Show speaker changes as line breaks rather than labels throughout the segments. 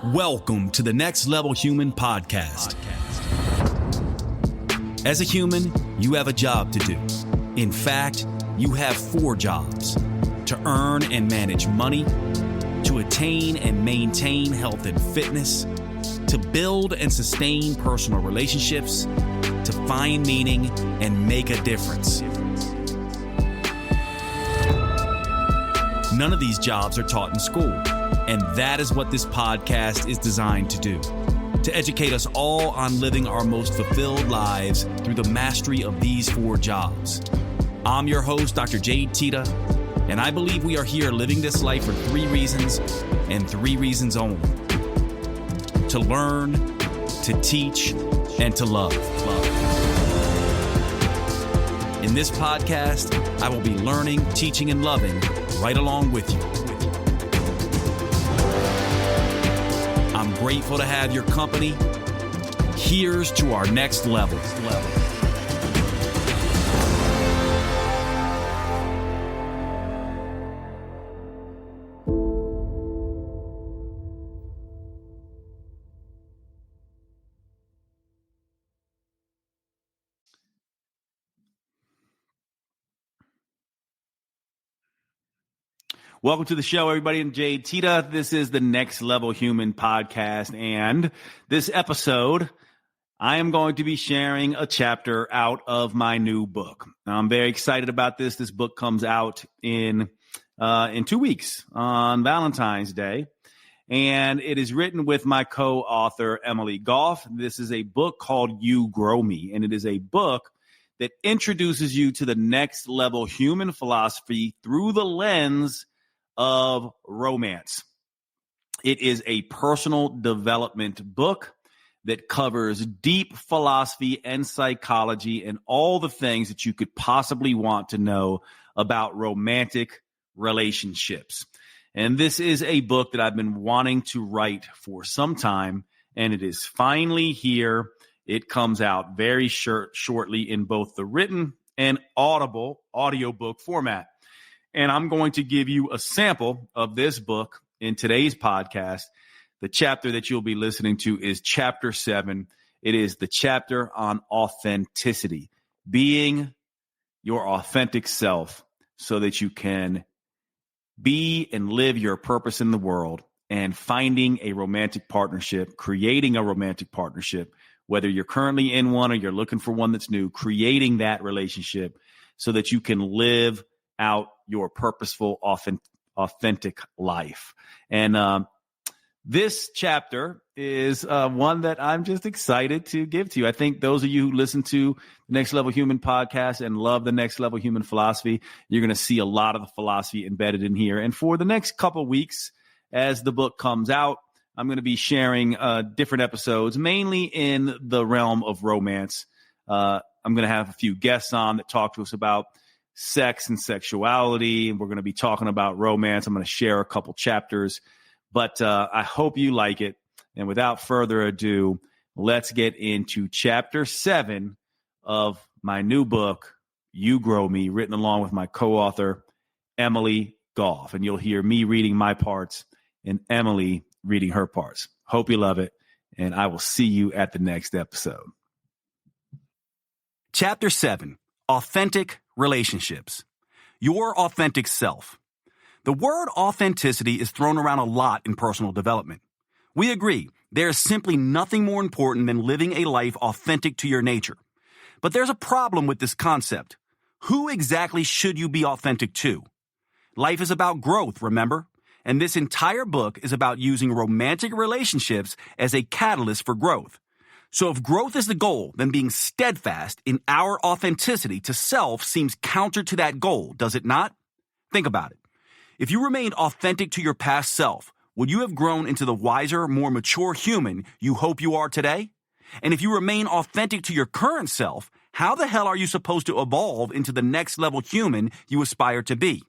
Welcome to the Next Level Human podcast. As a human, you have a job to do. In fact, you have 4 jobs: to earn and manage money, to attain and maintain health and fitness, to build and sustain personal relationships, to find meaning and make a difference. None of these jobs are taught in school, and that is what this podcast is designed to do: to educate us all on living our most fulfilled lives through the mastery of these 4 jobs. I'm your host, Dr. Jade, Teta, and I believe we are here living this life for 3 reasons, and 3 reasons only: to learn, to teach, and to love. In this podcast, I will be learning, teaching, and loving right along with you. I'm grateful to have your company. Here's to our next level. Welcome to the show, everybody. I'm Jade, Teta. This is the Next Level Human podcast, and this episode, I am going to be sharing a chapter out of my new book. Now, I'm very excited about this. This book comes out in 2 weeks on Valentine's Day, and it is written with my co-author, Gough. This is a book called You Grow Me, and it is a book that introduces you to the next level human philosophy through the lens of romance. It is a personal development book that covers deep philosophy and psychology and all the things that you could possibly want to know about romantic relationships. And this is a book that I've been wanting to write for some time, and it is finally here. It comes out very shortly in both the written and audible audiobook format. And I'm going to give you a sample of this book in today's podcast. The chapter that you'll be listening to is chapter 7. It is the chapter on authenticity, being your authentic self so that you can be and live your purpose in the world, and finding a romantic partnership, creating a romantic partnership, whether you're currently in one or you're looking for one that's new, creating that relationship so that you can live out your purposeful, authentic life. And this chapter is one that I'm just excited to give to you. I think those of you who listen to the Next Level Human podcast and love the Next Level Human philosophy, you're going to see a lot of the philosophy embedded in here. And for the next couple of weeks, as the book comes out, I'm going to be sharing different episodes, mainly in the realm of romance. I'm going to have a few guests on that talk to us about sex and sexuality. We're going to be talking about romance. I'm going to share a couple chapters, but I hope you like it. And without further ado, let's get into chapter 7 of my new book, You Grow Me, written along with my co-author, Gough. And you'll hear me reading my parts and Emily reading her parts. Hope you love it, and I will see you at the next episode. Chapter 7, Authentic Relationships. Your authentic self. The word authenticity is thrown around a lot in personal development. We agree, there is simply nothing more important than living a life authentic to your nature. But there's a problem with this concept. Who exactly should you be authentic to? Life is about growth, remember? And this entire book is about using romantic relationships as a catalyst for growth. So if growth is the goal, then being steadfast in our authenticity to self seems counter to that goal, does it not? Think about it. If you remained authentic to your past self, would you have grown into the wiser, more mature human you hope you are today? And if you remain authentic to your current self, how the hell are you supposed to evolve into the next level human you aspire to be?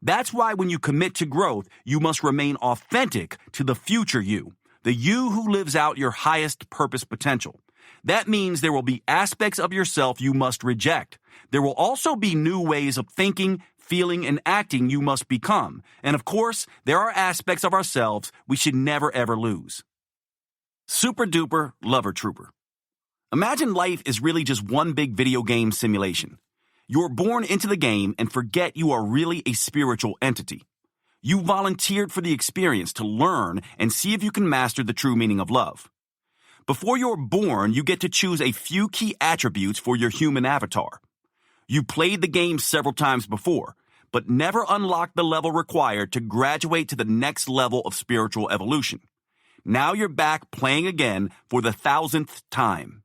That's why when you commit to growth, you must remain authentic to the future you. The you who lives out your highest purpose potential. That means there will be aspects of yourself you must reject. There will also be new ways of thinking,
feeling, and acting you must become. And of course, there are aspects of ourselves we should never ever lose. Super duper lover trooper. Imagine life is really just one big video game simulation. You're born into the game and forget you are really a spiritual entity. You volunteered for the experience to learn and see if you can master the true meaning of love. Before you're born, you get to choose a few key attributes for your human avatar. You played the game several times before, but never unlocked the level required to graduate to the next level of spiritual evolution. Now you're back playing again for the 1,000th time.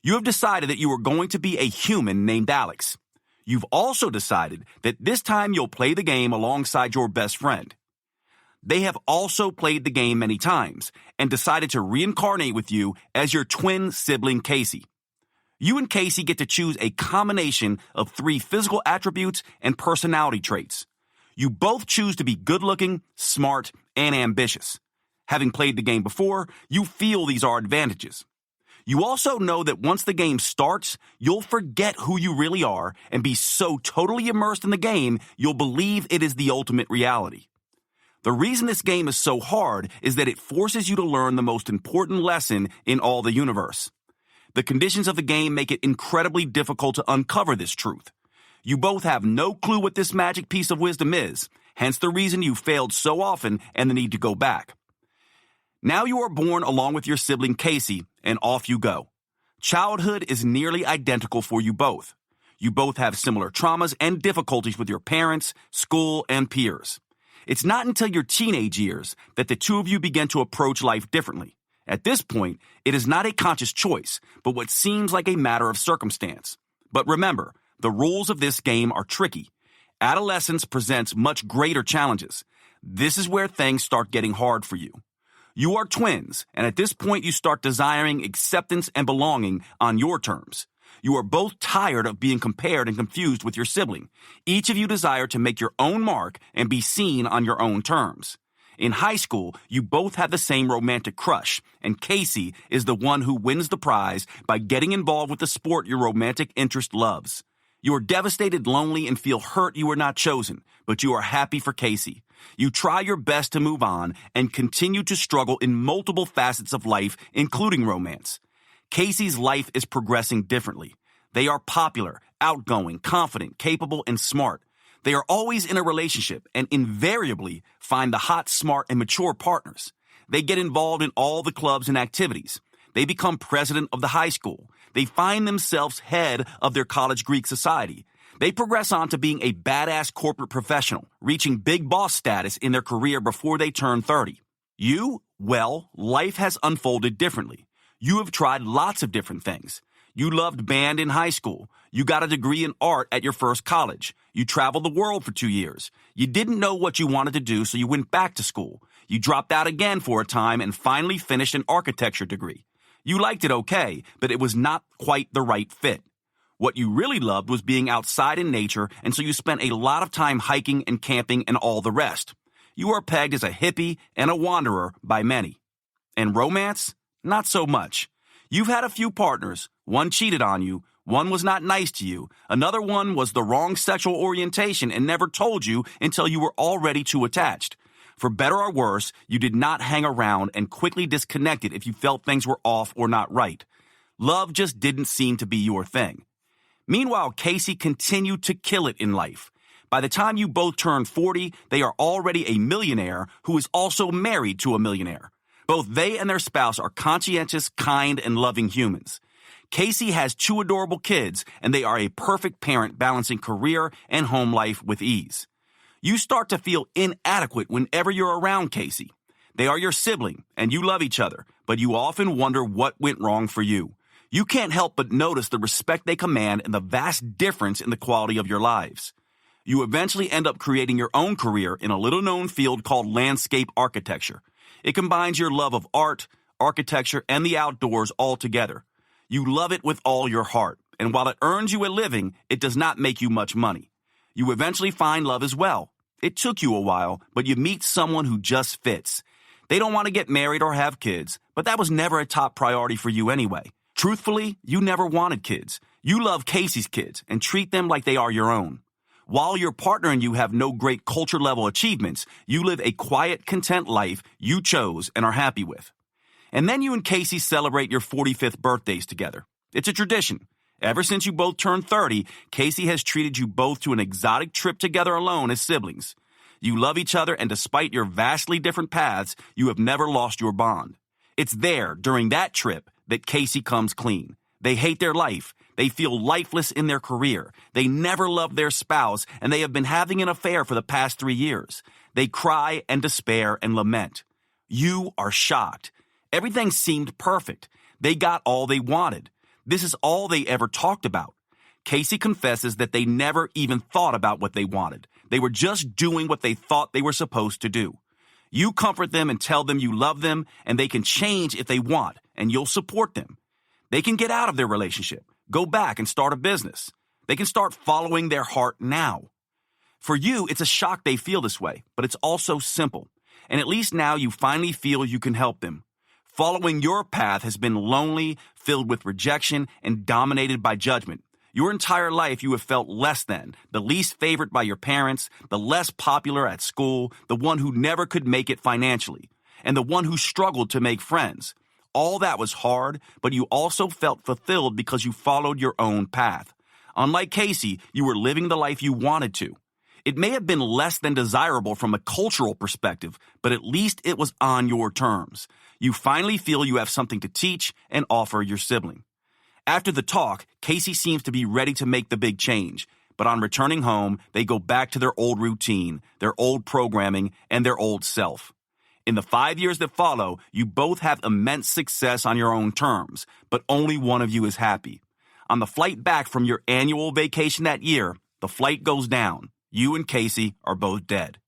You have decided that you are going to be a human named Alex. You've also decided that this time you'll play the game alongside your best friend. They have also played the game many times and decided to reincarnate with you as your twin sibling Casey. You and Casey get to choose a combination of 3 physical attributes and personality traits. You both choose to be good-looking, smart, and ambitious. Having played the game before, you feel these are advantages. You also know that once the game starts, you'll forget who you really are and be so totally immersed in the game, you'll believe it is the ultimate reality. The reason this game is so hard is that it forces you to learn the most important lesson in all the universe. The conditions of the game make it incredibly difficult to uncover this truth. You both have no clue what this magic piece of wisdom is, hence the reason you failed so often and the need to go back. Now you are born along with your sibling Casey, and off you go. Childhood is nearly identical for you both. You both have similar traumas and difficulties with your parents, school, and peers. It's not until your teenage years that the two of you begin to approach life differently. At this point, it is not a conscious choice, but what seems like a matter of circumstance. But remember, the rules of this game are tricky. Adolescence presents much greater challenges. This is where things start getting hard for you. You are twins, and at this point you start desiring acceptance and belonging on your terms. You are both tired of being compared and confused with your sibling. Each of you desire to make your own mark and be seen on your own terms. In high school, you both have the same romantic crush, and Casey is the one who wins the prize by getting involved with the sport your romantic interest loves. You are devastated, lonely, and feel hurt you were not chosen, but you are happy for Casey. You try your best to move on and continue to struggle in multiple facets of life, including romance. Casey's life is progressing differently. They are popular, outgoing, confident, capable, and smart. They are always in a relationship and invariably find the hot, smart, and mature partners. They get involved in all the clubs and activities. They become president of the high school. They find themselves head of their college Greek society. They progress on to being a badass corporate professional, reaching big boss status in their career before they turn 30. You, well, life has unfolded differently. You have tried lots of different things. You loved band in high school. You got a degree in art at your first college. You traveled the world for 2 years. You didn't know what you wanted to do, so you went back to school. You dropped out again for a time and finally finished an architecture degree. You liked it okay, but it was not quite the right fit. What you really loved was being outside in nature, and so you spent a lot of time hiking and camping and all the rest. You are pegged as a hippie and a wanderer by many. And romance? Not so much. You've had a few partners. One cheated on you. One was not nice to you. Another one was the wrong sexual orientation and never told you until you were already too attached. For better or worse, you did not hang around and quickly disconnected if you felt things were off or not right. Love just didn't seem to be your thing. Meanwhile, Casey continued to kill it in life. By the time you both turn 40, they are already a millionaire who is also married to a millionaire. Both they and their spouse are conscientious, kind, and loving humans. Casey has 2 adorable kids, and they are a perfect parent balancing career and home life with ease. You start to feel inadequate whenever you're around Casey. They are your sibling, and you love each other, but you often wonder what went wrong for you. You can't help but notice the respect they command and the vast difference in the quality of your lives. You eventually end up creating your own career in a little-known field called landscape architecture. It combines your love of art, architecture, and the outdoors all together. You love it with all your heart, and while it earns you a living, it does not make you much money. You eventually find love as well. It took you a while, but you meet someone who just fits. They don't want to get married or have kids, but that was never a top priority for you anyway. Truthfully, you never wanted kids. You love Casey's kids and treat them like they are your own. While your partner and you have no great culture level achievements, you live a quiet, content life you chose and are happy with. And then you and Casey celebrate your 45th birthdays together. It's a tradition. Ever since you both turned 30, Casey has treated you both to an exotic trip together alone as siblings. You love each other, and despite your vastly different paths, you have never lost your bond. It's there, during that trip, that Casey comes clean. They hate their life. They feel lifeless in their career. They never loved their spouse, and they have been having an affair for the past 3 years. They cry and despair and lament. You are shocked. Everything seemed perfect. They got all they wanted. This is all they ever talked about. Casey confesses that they never even thought about what they wanted. They were just doing what they thought they were supposed to do. You comfort them and tell them you love them, and they can change if they want, and you'll support them. They can get out of their relationship, go back and start a business. They can start following their heart now. For you, it's a shock they feel this way, but it's also simple. And at least now you finally feel you can help them. Following your path has been lonely, filled with rejection, and dominated by judgment. Your entire life you have felt less than, the least favored by your parents, the less popular at school, the one who never could make it financially, and the one who struggled to make friends. All that was hard, but you also felt fulfilled because you followed your own path. Unlike Casey, you were living the life you wanted to. It may have been less than desirable from a cultural perspective, but at least it was on your terms. You finally feel you have something to teach and offer your sibling. After the talk, Casey seems to be ready to make the big change, but on returning home, they go back to their old routine, their old programming, and their old self. In the 5 years that follow, you both have immense success on your own terms, but only one of you is happy. On the flight back from your annual vacation that year, the flight goes down. You and Casey are both dead.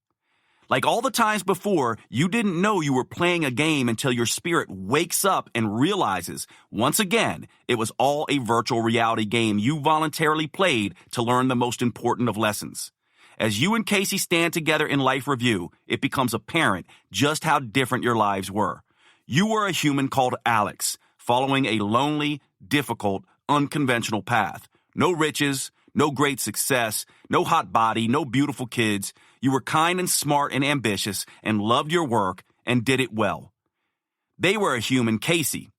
Like all the times before, you didn't know you were playing a game until your spirit wakes up and realizes, once again, it was all a virtual reality game you voluntarily played to learn the most important of lessons. As you and Casey stand together in life review, it becomes apparent just how different your lives were. You were a human called Alex, following a lonely, difficult, unconventional path. No riches, no great success, no hot body, no beautiful kids. You were kind and smart and ambitious and loved your work and did it well. They were a human Casey.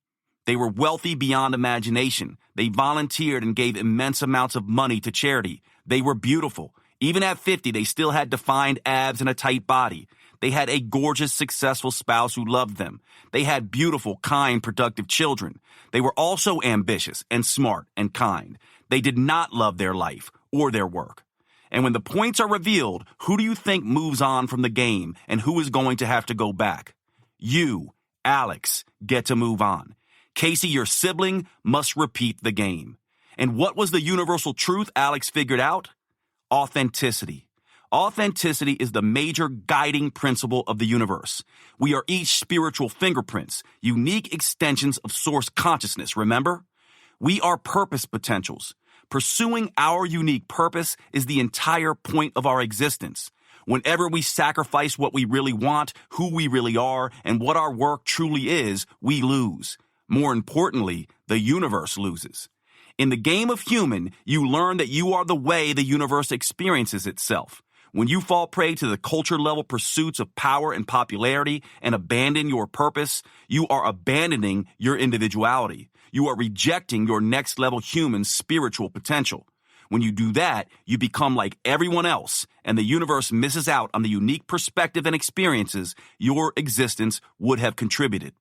They were wealthy beyond imagination. They volunteered and gave immense amounts of money to charity. They were beautiful. Even at 50, they still had defined abs and a tight body. They had a gorgeous, successful spouse who loved them. They had beautiful, kind, productive children. They were also ambitious and smart and kind. They did not love their life or their work. And when the points are revealed, who do you think moves on from the game and who is going to have to go back? You, Alex, get to move on. Casey, your sibling, must repeat the game. And what was the universal truth Alex figured out? Authenticity. Authenticity is the major guiding principle of the universe. We are each spiritual fingerprints, unique extensions of source consciousness, remember? We are purpose potentials. Pursuing our unique purpose is the entire point of our existence. Whenever we sacrifice what we really want, who we really are, and what our work truly is, we lose. More importantly, the universe loses. In the game of human, you learn that you are the way the universe experiences itself. When you fall prey to the culture-level pursuits of power and popularity and abandon your purpose, you are abandoning your individuality. You are rejecting your next-level human spiritual potential. When you do that, you become like everyone else, and the universe misses out on the unique perspective and experiences your existence would have contributed.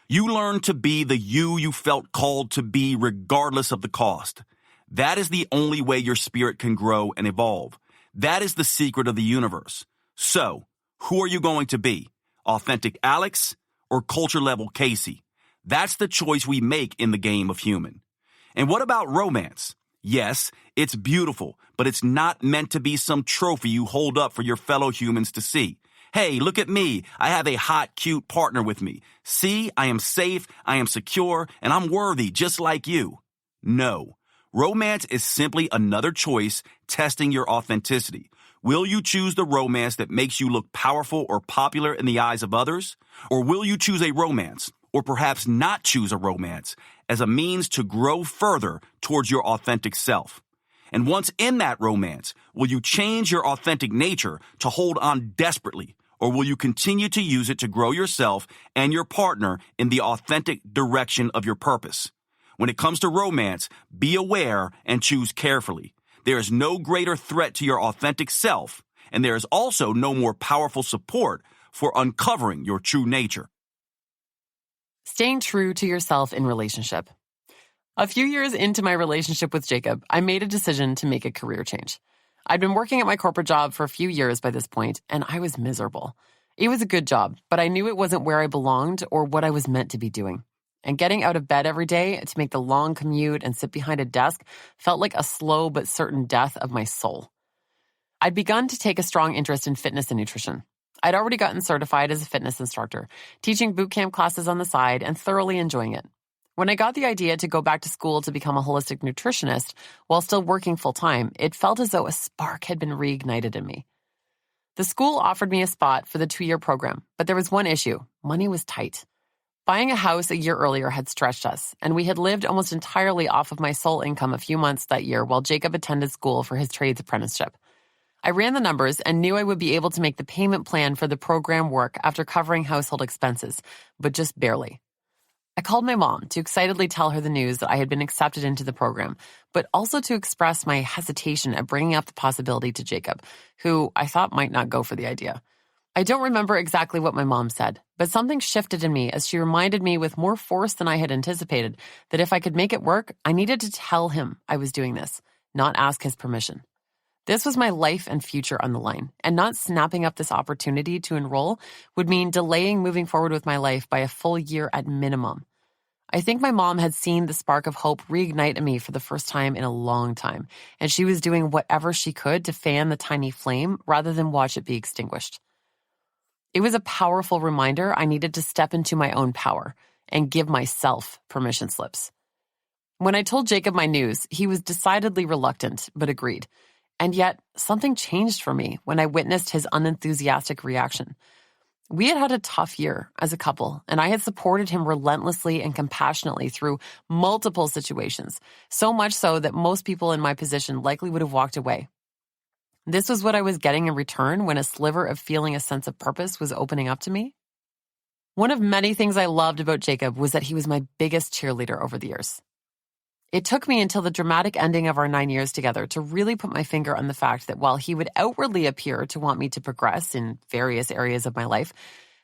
You learn to be the you felt called to be regardless of the cost. That is the only way your spirit can grow and evolve. That is the secret of the universe. So, who are you going to be? Authentic Alex or culture-level Casey? That's the choice we make in the game of human. And what about romance? Yes, it's beautiful, but it's not meant to be some trophy you hold up for your fellow humans to see. Hey, look at me. I have a hot, cute partner with me. See, I am safe, I am secure, and I'm worthy just like you. No. Romance is simply another choice testing your authenticity. Will you choose the romance that makes you look powerful or popular in the eyes of others? Or will you choose a romance, or perhaps not choose a romance, as a means to grow further towards your authentic self? And once in that romance, will you change your authentic nature to hold on desperately, or will you continue to use it to grow yourself and your partner in the authentic direction of your purpose? When it comes to romance, be aware and choose carefully. There is no greater threat to your authentic self, and there is also no more powerful support for uncovering your true nature.
Staying true to yourself in relationship. A few years into my relationship with Jacob, I made a decision to make a career change. I'd been working at my corporate job for a few years by this point, and I was miserable. It was a good job, but I knew it wasn't where I belonged or what I was meant to be doing. And getting out of bed every day to make the long commute and sit behind a desk felt like a slow but certain death of my soul. I'd begun to take a strong interest in fitness and nutrition. I'd already gotten certified as a fitness instructor, teaching boot camp classes on the side and thoroughly enjoying it. When I got the idea to go back to school to become a holistic nutritionist while still working full-time, it felt as though a spark had been reignited in me. The school offered me a spot for the 2-year program, but there was one issue. Money was tight. Buying a house a year earlier had stretched us, and we had lived almost entirely off of my sole income a few months that year while Jacob attended school for his trades apprenticeship. I ran the numbers and knew I would be able to make the payment plan for the program work after covering household expenses, but just barely. I called my mom to excitedly tell her the news that I had been accepted into the program, but also to express my hesitation at bringing up the possibility to Jacob, who I thought might not go for the idea. I don't remember exactly what my mom said, but something shifted in me as she reminded me with more force than I had anticipated that if I could make it work, I needed to tell him I was doing this, not ask his permission. This was my life and future on the line, and not snapping up this opportunity to enroll would mean delaying moving forward with my life by a full year at minimum. I think my mom had seen the spark of hope reignite in me for the first time in a long time, and she was doing whatever she could to fan the tiny flame rather than watch it be extinguished. It was a powerful reminder I needed to step into my own power and give myself permission slips. When I told Jacob my news, he was decidedly reluctant, but agreed. And yet, something changed for me when I witnessed his unenthusiastic reaction. We had had a tough year as a couple, and I had supported him relentlessly and compassionately through multiple situations, so much so that most people in my position likely would have walked away. This was what I was getting in return when a sliver of feeling a sense of purpose was opening up to me. One of many things I loved about Jacob was that he was my biggest cheerleader over the years. It took me until the dramatic ending of our 9 years together to really put my finger on the fact that while he would outwardly appear to want me to progress in various areas of my life,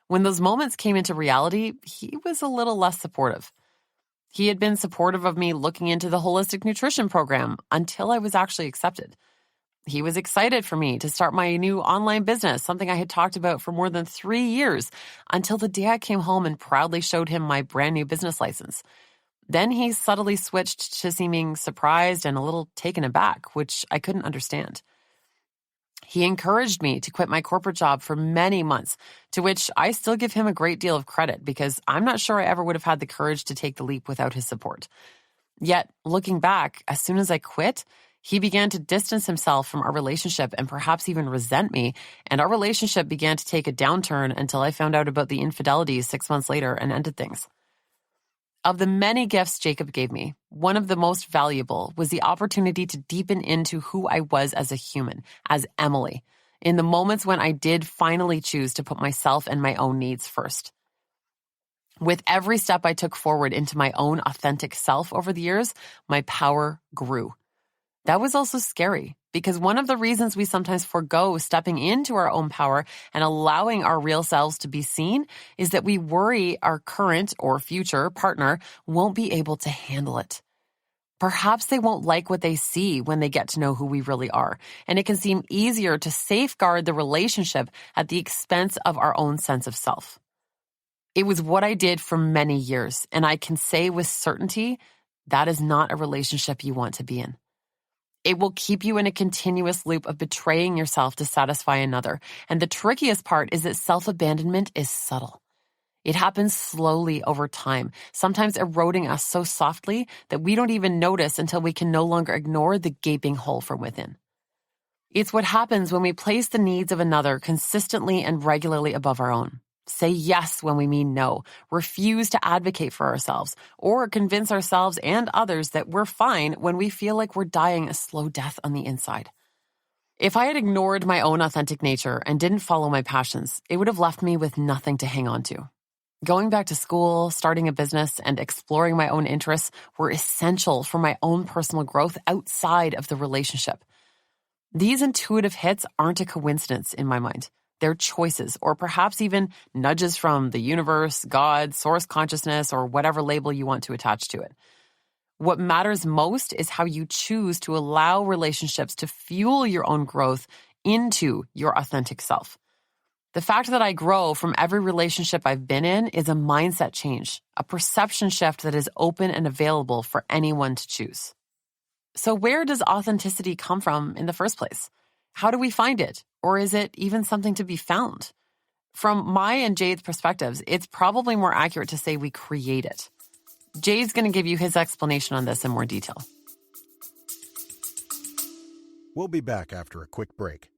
when those moments came into reality, he was a little less supportive. He had been supportive of me looking into the holistic nutrition program until I was actually accepted. He was excited for me to start my new online business, something I had talked about for more than 3 years, until the day I came home and proudly showed him my brand new business license. Then he subtly switched to seeming surprised and a little taken aback, which I couldn't understand. He encouraged me to quit my corporate job for many months, to which I still give him a great deal of credit because I'm not sure I ever would have had the courage to take the leap without his support. Yet, looking back, as soon as I quit, he began to distance himself from our relationship and perhaps even resent me, and our relationship began to take a downturn until I found out about the infidelities 6 months later and ended things. Of the many gifts Jacob gave me, one of the most valuable was the opportunity to deepen into who I was as a human, as Emily, in the moments when I did finally choose to put myself and my own needs first. With every step I took forward into my own authentic self over the years, my power grew. That was also scary, because one of the reasons we sometimes forego stepping into our own power and allowing our real selves to be seen is that we worry our current or future partner won't be able to handle it. Perhaps they won't like what they see when they get to know who we really are, and it can seem easier to safeguard the relationship at the expense of our own sense of self. It was what I did for many years, and I can say with certainty that is not a relationship you want to be in. It will keep you in a continuous loop of betraying yourself to satisfy another. And the trickiest part is that self-abandonment is subtle. It happens slowly over time, sometimes eroding us so softly that we don't even notice until we can no longer ignore the gaping hole from within. It's what happens when we place the needs of another consistently and regularly above our own. say yes when we mean no, refuse to advocate for ourselves, or convince ourselves and others that we're fine when we feel like we're dying a slow death on the inside. If I had ignored my own authentic nature and didn't follow my passions, it would have left me with nothing to hang on to. Going back to school, starting a business, and exploring my own interests were essential for my own personal growth outside of the relationship. These intuitive hits aren't a coincidence in my mind. They're choices, or perhaps even nudges from the universe, God, source consciousness, or whatever label you want to attach to it. What matters most is how you choose to allow relationships to fuel your own growth into your authentic self. The fact that I grow from every relationship I've been in is a mindset change, a perception shift that is open and available for anyone to choose. So where does authenticity come from in the first place? How do we find it? Or is it even something to be found? From my and Jade's perspectives, it's probably more accurate to say we create it. Jade's going to give you his explanation on this in more detail.
We'll be back after a quick break.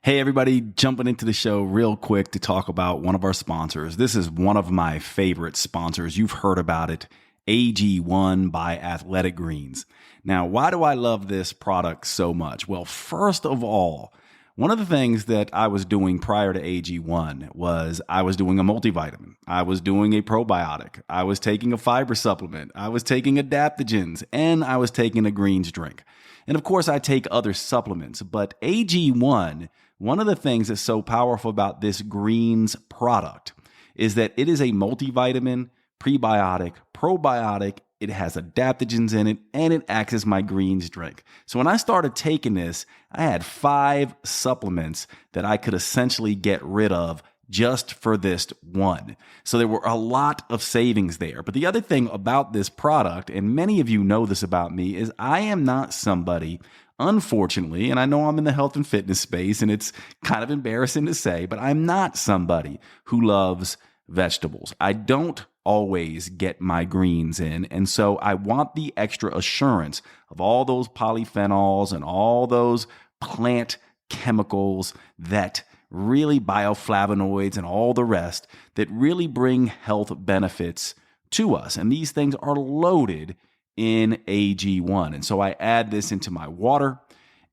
Hey, everybody, jumping into the show real quick to talk about one of our sponsors. This is one of my favorite sponsors. You've heard about it, AG1 by Athletic Greens. Now, why do I love this product so much? Well, first of all, one of the things that I was doing prior to AG1 was I was doing a multivitamin. I was doing a probiotic. I was taking a fiber supplement. I was taking adaptogens, and I was taking a greens drink. And of course, I take other supplements, but AG1, one of the things that's so powerful about this greens product is that it is a multivitamin, prebiotic, probiotic. It has adaptogens in it, and it acts as my greens drink. So when I started taking this, I had 5 supplements that I could essentially get rid of just for this one. So there were a lot of savings there. But the other thing about this product, and many of you know this about me, is I am not somebody, unfortunately, and I know I'm in the health and fitness space, and it's kind of embarrassing to say, but I'm not somebody who loves vegetables. I don't always get my greens in. And so I want the extra assurance of all those polyphenols and all those plant chemicals that really bioflavonoids and all the rest that really bring health benefits to us. And these things are loaded in AG1. And so I add this into my water.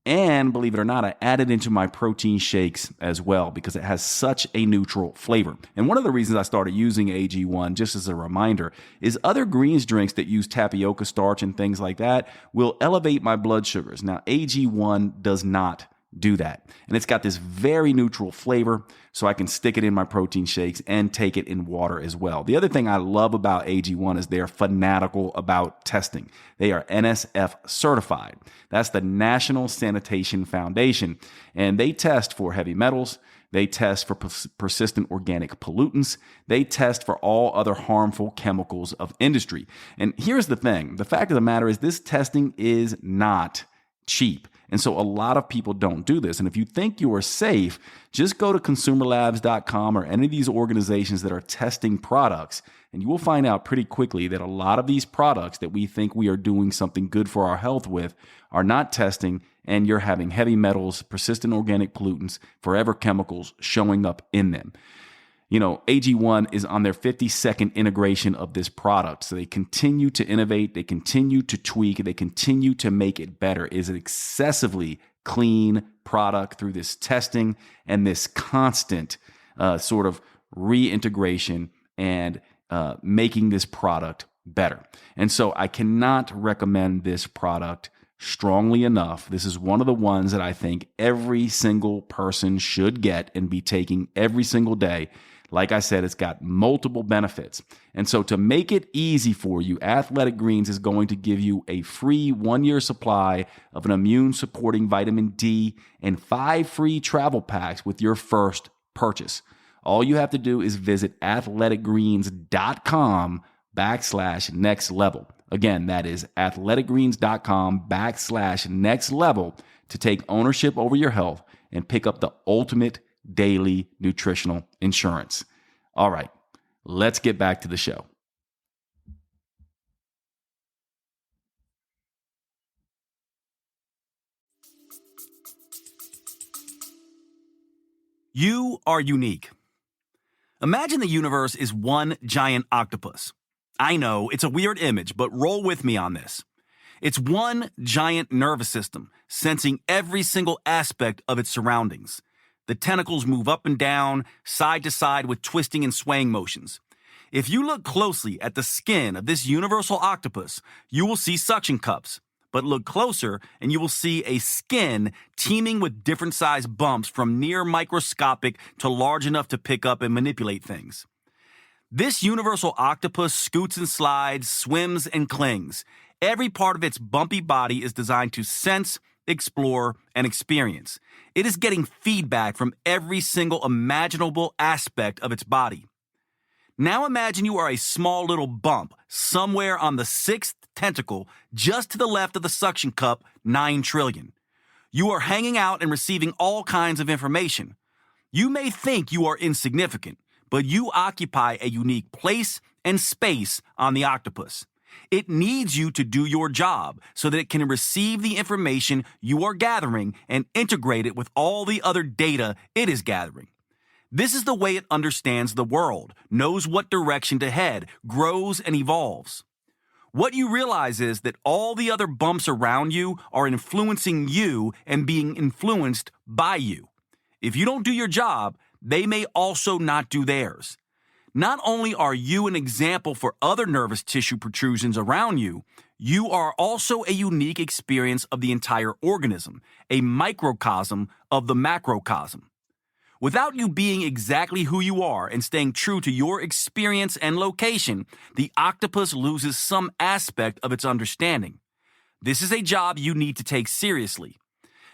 And believe it or not, I add it into my protein shakes as well because it has such a neutral flavor. And one of the reasons I started using AG1, just as a reminder, is other greens drinks that use tapioca starch and things like that will elevate my blood sugars. Now, AG1 does not do that. And it's got this very neutral flavor, so I can stick it in my protein shakes and take it in water as well. The other thing I love about AG1 is they're fanatical about testing. They are NSF certified. That's the National Sanitation Foundation. And they test for heavy metals. They test for persistent organic pollutants. They test for all other harmful chemicals of industry. And here's the thing. The fact of the matter is this testing is not cheap. And so a lot of people don't do this. And if you think you are safe, just go to consumerlabs.com or any of these organizations that are testing products, and you will find out pretty quickly that a lot of these products that we think we are doing something good for our health with are not testing, and you're having heavy metals, persistent organic pollutants, forever chemicals showing up in them. You know, AG1 is on their 52nd integration of this product. So they continue to innovate, they continue to tweak, they continue to make it better. It is an excessively clean product through this testing and this constant sort of reintegration and making this product better. And so I cannot recommend this product strongly enough. This is one of the ones that I think every single person should get and be taking every single day. Like I said, it's got multiple benefits. And so to make it easy for you, Athletic Greens is going to give you a free 1-year supply of an immune-supporting vitamin D and 5 free travel packs with your first purchase. All you have to do is visit athleticgreens.com/next level. Again, that is athleticgreens.com/next level to take ownership over your health and pick up the ultimate daily nutritional insurance. All right, let's get back to the show.
You are unique. Imagine the universe is one giant octopus. I know, it's a weird image, but roll with me on this. It's one giant nervous system, sensing every single aspect of its surroundings. The tentacles move up and down, side to side with twisting and swaying motions. If you look closely at the skin of this universal octopus, you will see suction cups. But look closer and you will see a skin teeming with different sized bumps from near microscopic to large enough to pick up and manipulate things. This universal octopus scoots and slides, swims and clings. Every part of its bumpy body is designed to sense, explore, and experience. It is getting feedback from every single imaginable aspect of its body. Now imagine you are a small little bump somewhere on the sixth tentacle just to the left of the suction cup 9 trillion. You are hanging out and receiving all kinds of information. You may think you are insignificant, but you occupy a unique place and space on the octopus. It needs you to do your job so that it can receive the information you are gathering and integrate it with all the other data it is gathering. This is the way it understands the world, knows what direction to head, grows and evolves. What you realize is that all the other bumps around you are influencing you and being influenced by you. If you don't do your job, they may also not do theirs. Not only are you an example for other nervous tissue protrusions around you, you are also a unique experience of the entire organism, a microcosm of the macrocosm. Without you being exactly who you are and staying true to your experience and location, the octopus loses some aspect of its understanding. This is a job you need to take seriously.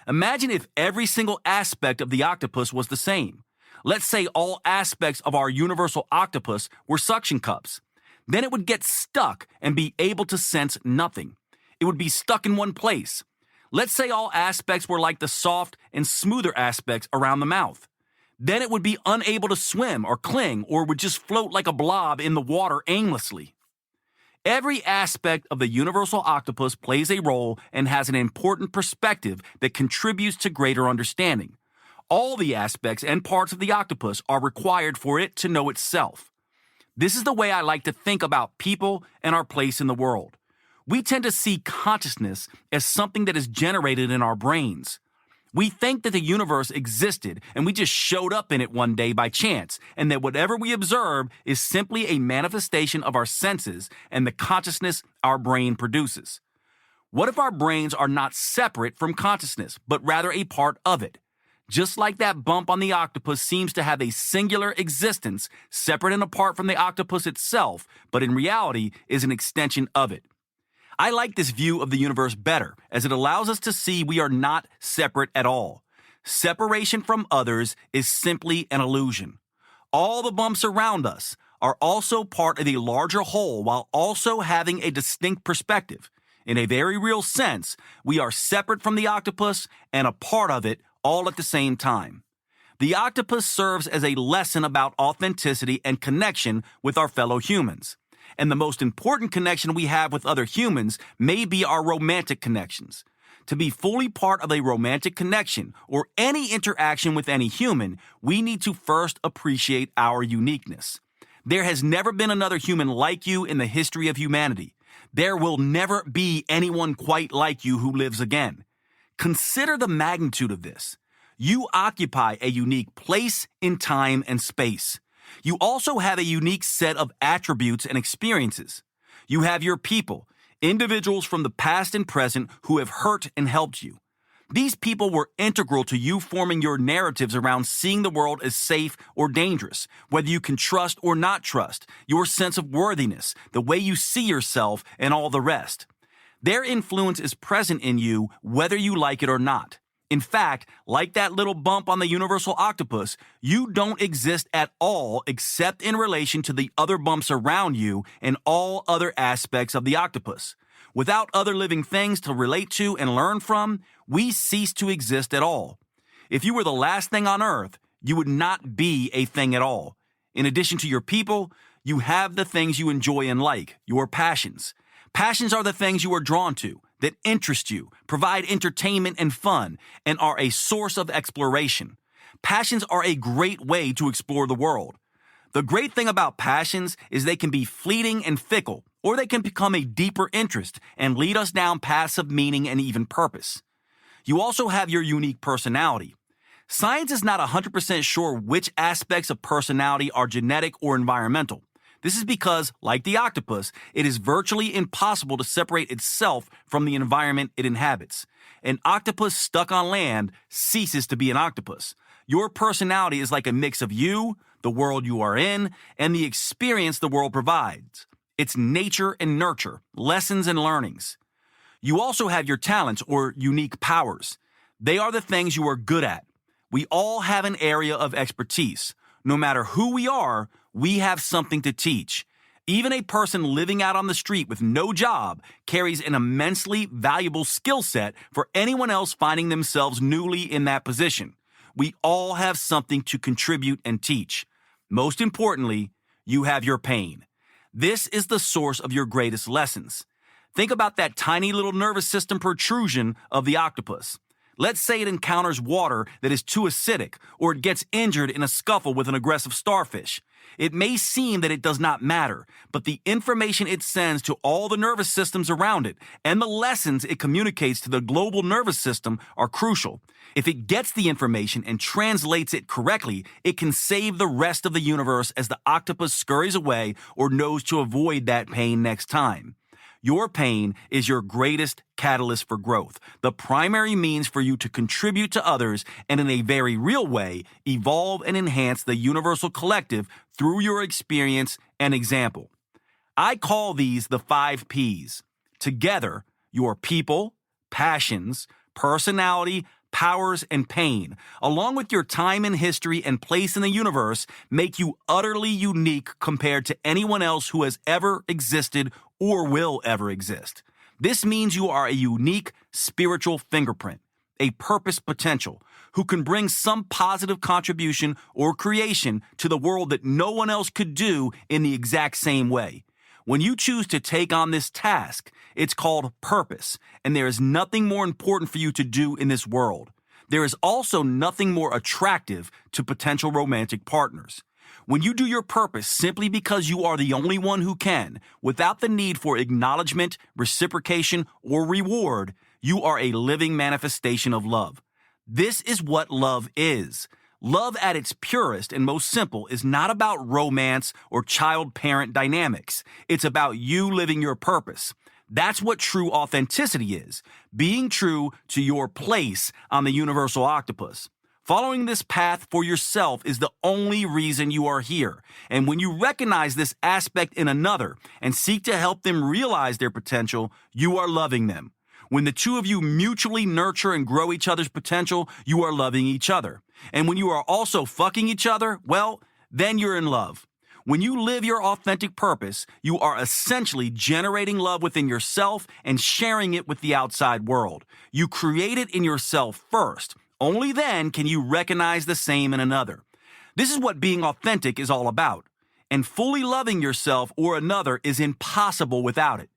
Imagine if every single aspect of the octopus was the same. Let's say all aspects of our universal octopus were suction cups. Then it would get stuck and be able to sense nothing. It would be stuck in one place. Let's say all aspects were like the soft and smoother aspects around the mouth. Then it would be unable to swim or cling or would just float like a blob in the water aimlessly. Every aspect of the universal octopus plays a role and has an important perspective that contributes to greater understanding. All the aspects and parts of the octopus are required for it to know itself. This is the way I like to think about people and our place in the world. We tend to see consciousness as something that is generated in our brains. We think that the universe existed and we just showed up in it one day by chance, and that whatever we observe is simply a manifestation of our senses and the consciousness our brain produces. What if our brains are not separate from consciousness, but rather a part of it? Just like that bump on the octopus seems to have a singular existence, separate and apart from the octopus itself, but in reality is an extension of it. I like this view of the universe better, as it allows us to see we are not separate at all. Separation from others is simply an illusion. All the bumps around us are also part of a larger whole while also having a distinct perspective. In a very real sense, we are separate from the octopus and a part of it all at the same time. The octopus serves as a lesson about authenticity and connection with our fellow humans. And the most important connection we have with other humans may be our romantic connections. To be fully part of a romantic connection or any interaction with any human, we need to first appreciate our uniqueness. There has never been another human like you in the history of humanity. There will never be anyone quite like you who lives again. Consider the magnitude of this. You occupy a unique place in time and space. You also have a unique set of attributes and experiences. You have your people, individuals from the past and present who have hurt and helped you. These people were integral to you forming your narratives around seeing the world as safe or dangerous, whether you can trust or not trust, your sense of worthiness, the way you see yourself, and all the rest. Their influence is present in you whether you like it or not. In fact, like that little bump on the universal octopus, you don't exist at all except in relation to the other bumps around you and all other aspects of the octopus. Without other living things to relate to and learn from, we cease to exist at all. If you were the last thing on earth, you would not be a thing at all. In addition to your people, you have the things you enjoy and like, your passions. Passions are the things you are drawn to, that interest you, provide entertainment and fun, and are a source of exploration. Passions are a great way to explore the world. The great thing about passions is they can be fleeting and fickle, or they can become a deeper interest and lead us down paths of meaning and even purpose. You also have your unique personality. Science is not 100% sure which aspects of personality are genetic or environmental. This is because, like the octopus, it is virtually impossible to separate itself from the environment it inhabits. An octopus stuck on land ceases to be an octopus. Your personality is like a mix of you, the world you are in, and the experience the world provides. It's nature and nurture, lessons and learnings. You also have your talents or unique powers. They are the things you are good at. We all have an area of expertise. No matter who we are, we have something to teach. Even a person living out on the street with no job carries an immensely valuable skill set for anyone else finding themselves newly in that position. We all have something to contribute and teach. Most importantly, you have your pain. This is the source of your greatest lessons. Think about that tiny little nervous system protrusion of the octopus. Let's say it encounters water that is too acidic, or it gets injured in a scuffle with an aggressive starfish. It may seem that it does not matter, but the information it sends to all the nervous systems around it and the lessons it communicates to the global nervous system are crucial. If it gets the information and translates it correctly, it can save the rest of the universe as the octopus scurries away or knows to avoid that pain next time. Your pain is your greatest catalyst for growth, the primary means for you to contribute to others and in a very real way, evolve and enhance the universal collective through your experience and example. I call these the 5 Ps. Together, your people, passions, personality, powers, and pain, along with your time in history and place in the universe, make you utterly unique compared to anyone else who has ever existed or will ever exist. This means you are a unique spiritual fingerprint, a purpose potential, who can bring some positive contribution or creation to the world that no one else could do in the exact same way. When you choose to take on this task, it's called purpose, and there is nothing more important for you to do in this world. There is also nothing more attractive to potential romantic partners. When you do your purpose simply because you are the only one who can, without the need for acknowledgement, reciprocation, or reward, you are a living manifestation of love. This is what love is. Love at its purest and most simple is not about romance or child-parent dynamics. It's about you living your purpose. That's what true authenticity is, being true to your place on the universal octopus. Following this path for yourself is the only reason you are here. And when you recognize this aspect in another and seek to help them realize their potential, you are loving them. When the two of you mutually nurture and grow each other's potential, you are loving each other. And when you are also fucking each other, well, then you're in love. When you live your authentic purpose, you are essentially generating love within yourself and sharing it with the outside world. You create it in yourself first. Only then can you recognize the same in another. This is what being authentic is all about. And fully loving yourself or another is impossible without it.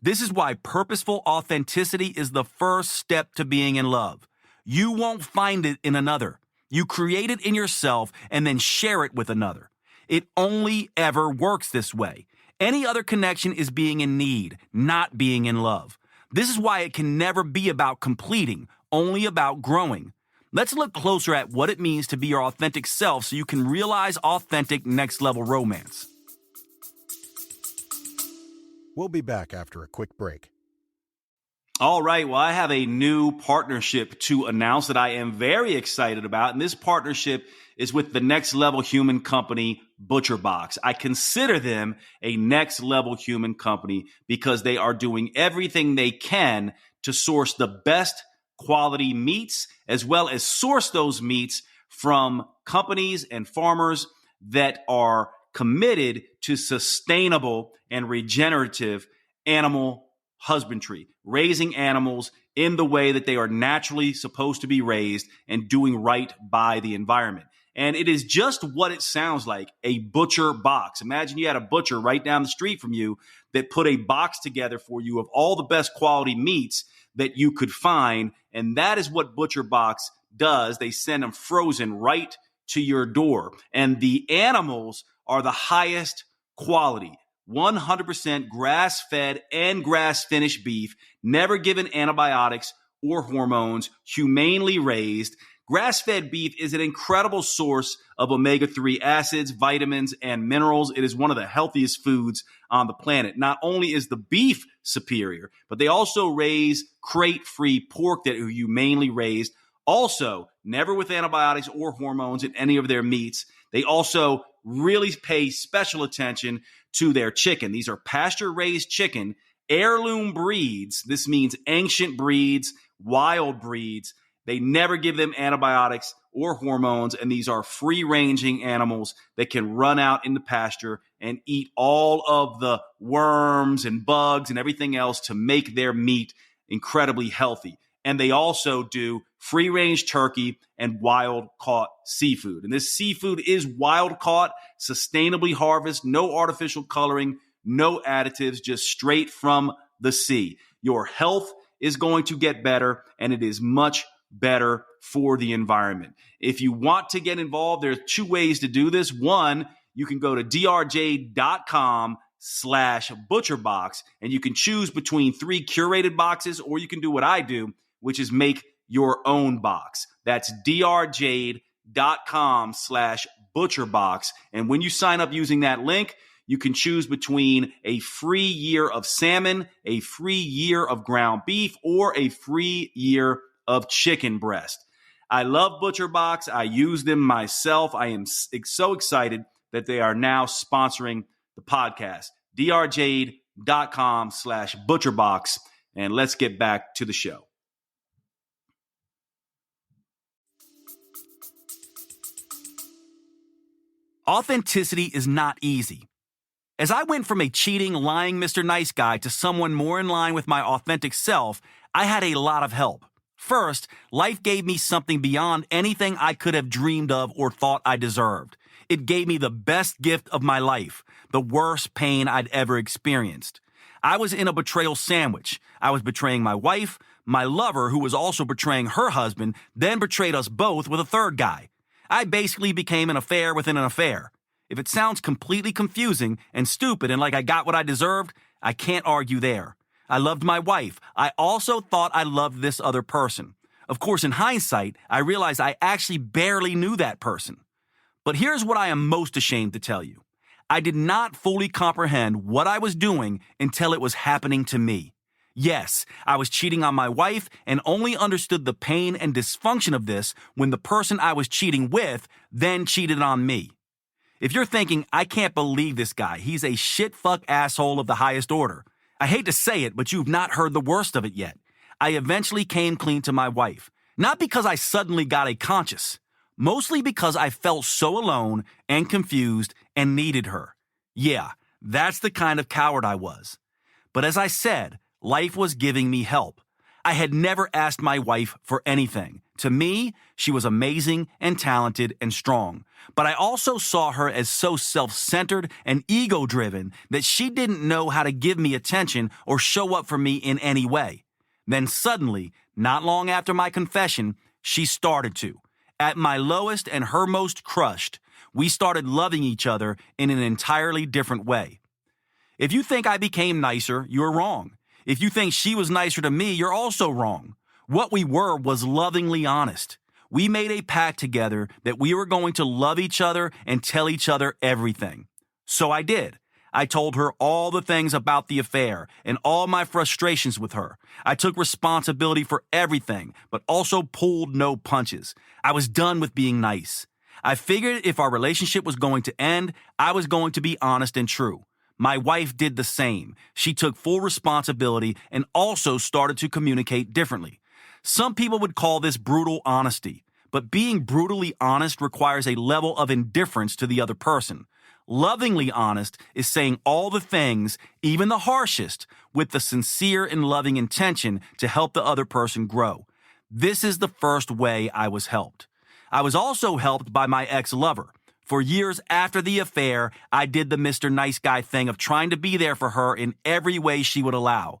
This is why purposeful authenticity is the first step to being in love. You won't find it in another. You create it in yourself and then share it with another. It only ever works this way. Any other connection is being in need, not being in love. This is why it can never be about completing, only about growing. Let's look closer at what it means to be your authentic self so you can realize authentic next-level romance.
We'll be back after a quick break.
All right. Well, I have a new partnership to announce that I am very excited about. And this partnership is with the next level human company, ButcherBox. I consider them a next level human company because they are doing everything they can to source the best quality meats, as well as source those meats from companies and farmers that are committed to sustainable and regenerative animal husbandry, raising animals in the way that they are naturally supposed to be raised and doing right by the environment. And it is just what it sounds like, a butcher box. Imagine you had a butcher right down the street from you that put a box together for you of all the best quality meats that you could find. And that is what ButcherBox does. They send them frozen right to your door. And the animals are the highest quality. 100% grass-fed and grass-finished beef, never given antibiotics or hormones, humanely raised. Grass-fed beef is an incredible source of omega-3 acids, vitamins, and minerals. It is one of the healthiest foods on the planet. Not only is the beef superior, but they also raise crate-free pork that are humanely raised. Also, never with antibiotics or hormones in any of their meats. They also really pay special attention to their chicken. These are pasture-raised chicken, heirloom breeds. This means ancient breeds, wild breeds. They never give them antibiotics or hormones, and these are free-ranging animals that can run out in the pasture and eat all of the worms and bugs and everything else to make their meat incredibly healthy. And they also do free-range turkey and wild-caught seafood. And this seafood is wild-caught, sustainably harvested, no artificial coloring, no additives, just straight from the sea. Your health is going to get better, and it is much better for the environment. If you want to get involved, there are two ways to do this. One, you can go to drj.com/butcherbox, and you can choose between 3 curated boxes, or you can do what I do, which is make your own box. That's drjade.com/butcherbox. And when you sign up using that link, you can choose between a free year of salmon, a free year of ground beef, or a free year of chicken breast. I love ButcherBox. I use them myself. I am so excited that they are now sponsoring the podcast. drjade.com/butcherbox. And let's get back to the show.
Authenticity is not easy. As I went from a cheating, lying Mr. Nice Guy to someone more in line with my authentic self, I had a lot of help. First, life gave me something beyond anything I could have dreamed of or thought I deserved. It gave me the best gift of my life, the worst pain I'd ever experienced. I was in a betrayal sandwich. I was betraying my wife, my lover, who was also betraying her husband, then betrayed us both with a third guy. I basically became an affair within an affair. If it sounds completely confusing and stupid and like I got what I deserved, I can't argue there. I loved my wife. I also thought I loved this other person. Of course, in hindsight, I realized I actually barely knew that person. But here's what I am most ashamed to tell you. I did not fully comprehend what I was doing until it was happening to me. Yes, I was cheating on my wife and only understood the pain and dysfunction of this when the person I was cheating with then cheated on me. If you're thinking, I can't believe this guy, he's a shit-fuck asshole of the highest order, I hate to say it, but you've not heard the worst of it yet. I eventually came clean to my wife. Not because I suddenly got a conscience, mostly because I felt so alone and confused and needed her. Yeah, that's the kind of coward I was. But as I said, life was giving me help. I had never asked my wife for anything. To me, she was amazing and talented and strong. But I also saw her as so self-centered and ego-driven that she didn't know how to give me attention or show up for me in any way. Then suddenly, not long after my confession, she started to. At my lowest and her most crushed, we started loving each other in an entirely different way. If you think I became nicer, you're wrong. If you think she was nicer to me, you're also wrong. What we were was lovingly honest. We made a pact together that we were going to love each other and tell each other everything. So I did. I told her all the things about the affair and all my frustrations with her. I took responsibility for everything, but also pulled no punches. I was done with being nice. I figured if our relationship was going to end, I was going to be honest and true. My wife did the same. She took full responsibility and also started to communicate differently. Some people would call this brutal honesty, but being brutally honest requires a level of indifference to the other person. Lovingly honest is saying all the things, even the harshest, with the sincere and loving intention to help the other person grow. This is the first way I was helped. I was also helped by my ex-lover. For years after the affair, I did the Mr. Nice Guy thing of trying to be there for her in every way she would allow.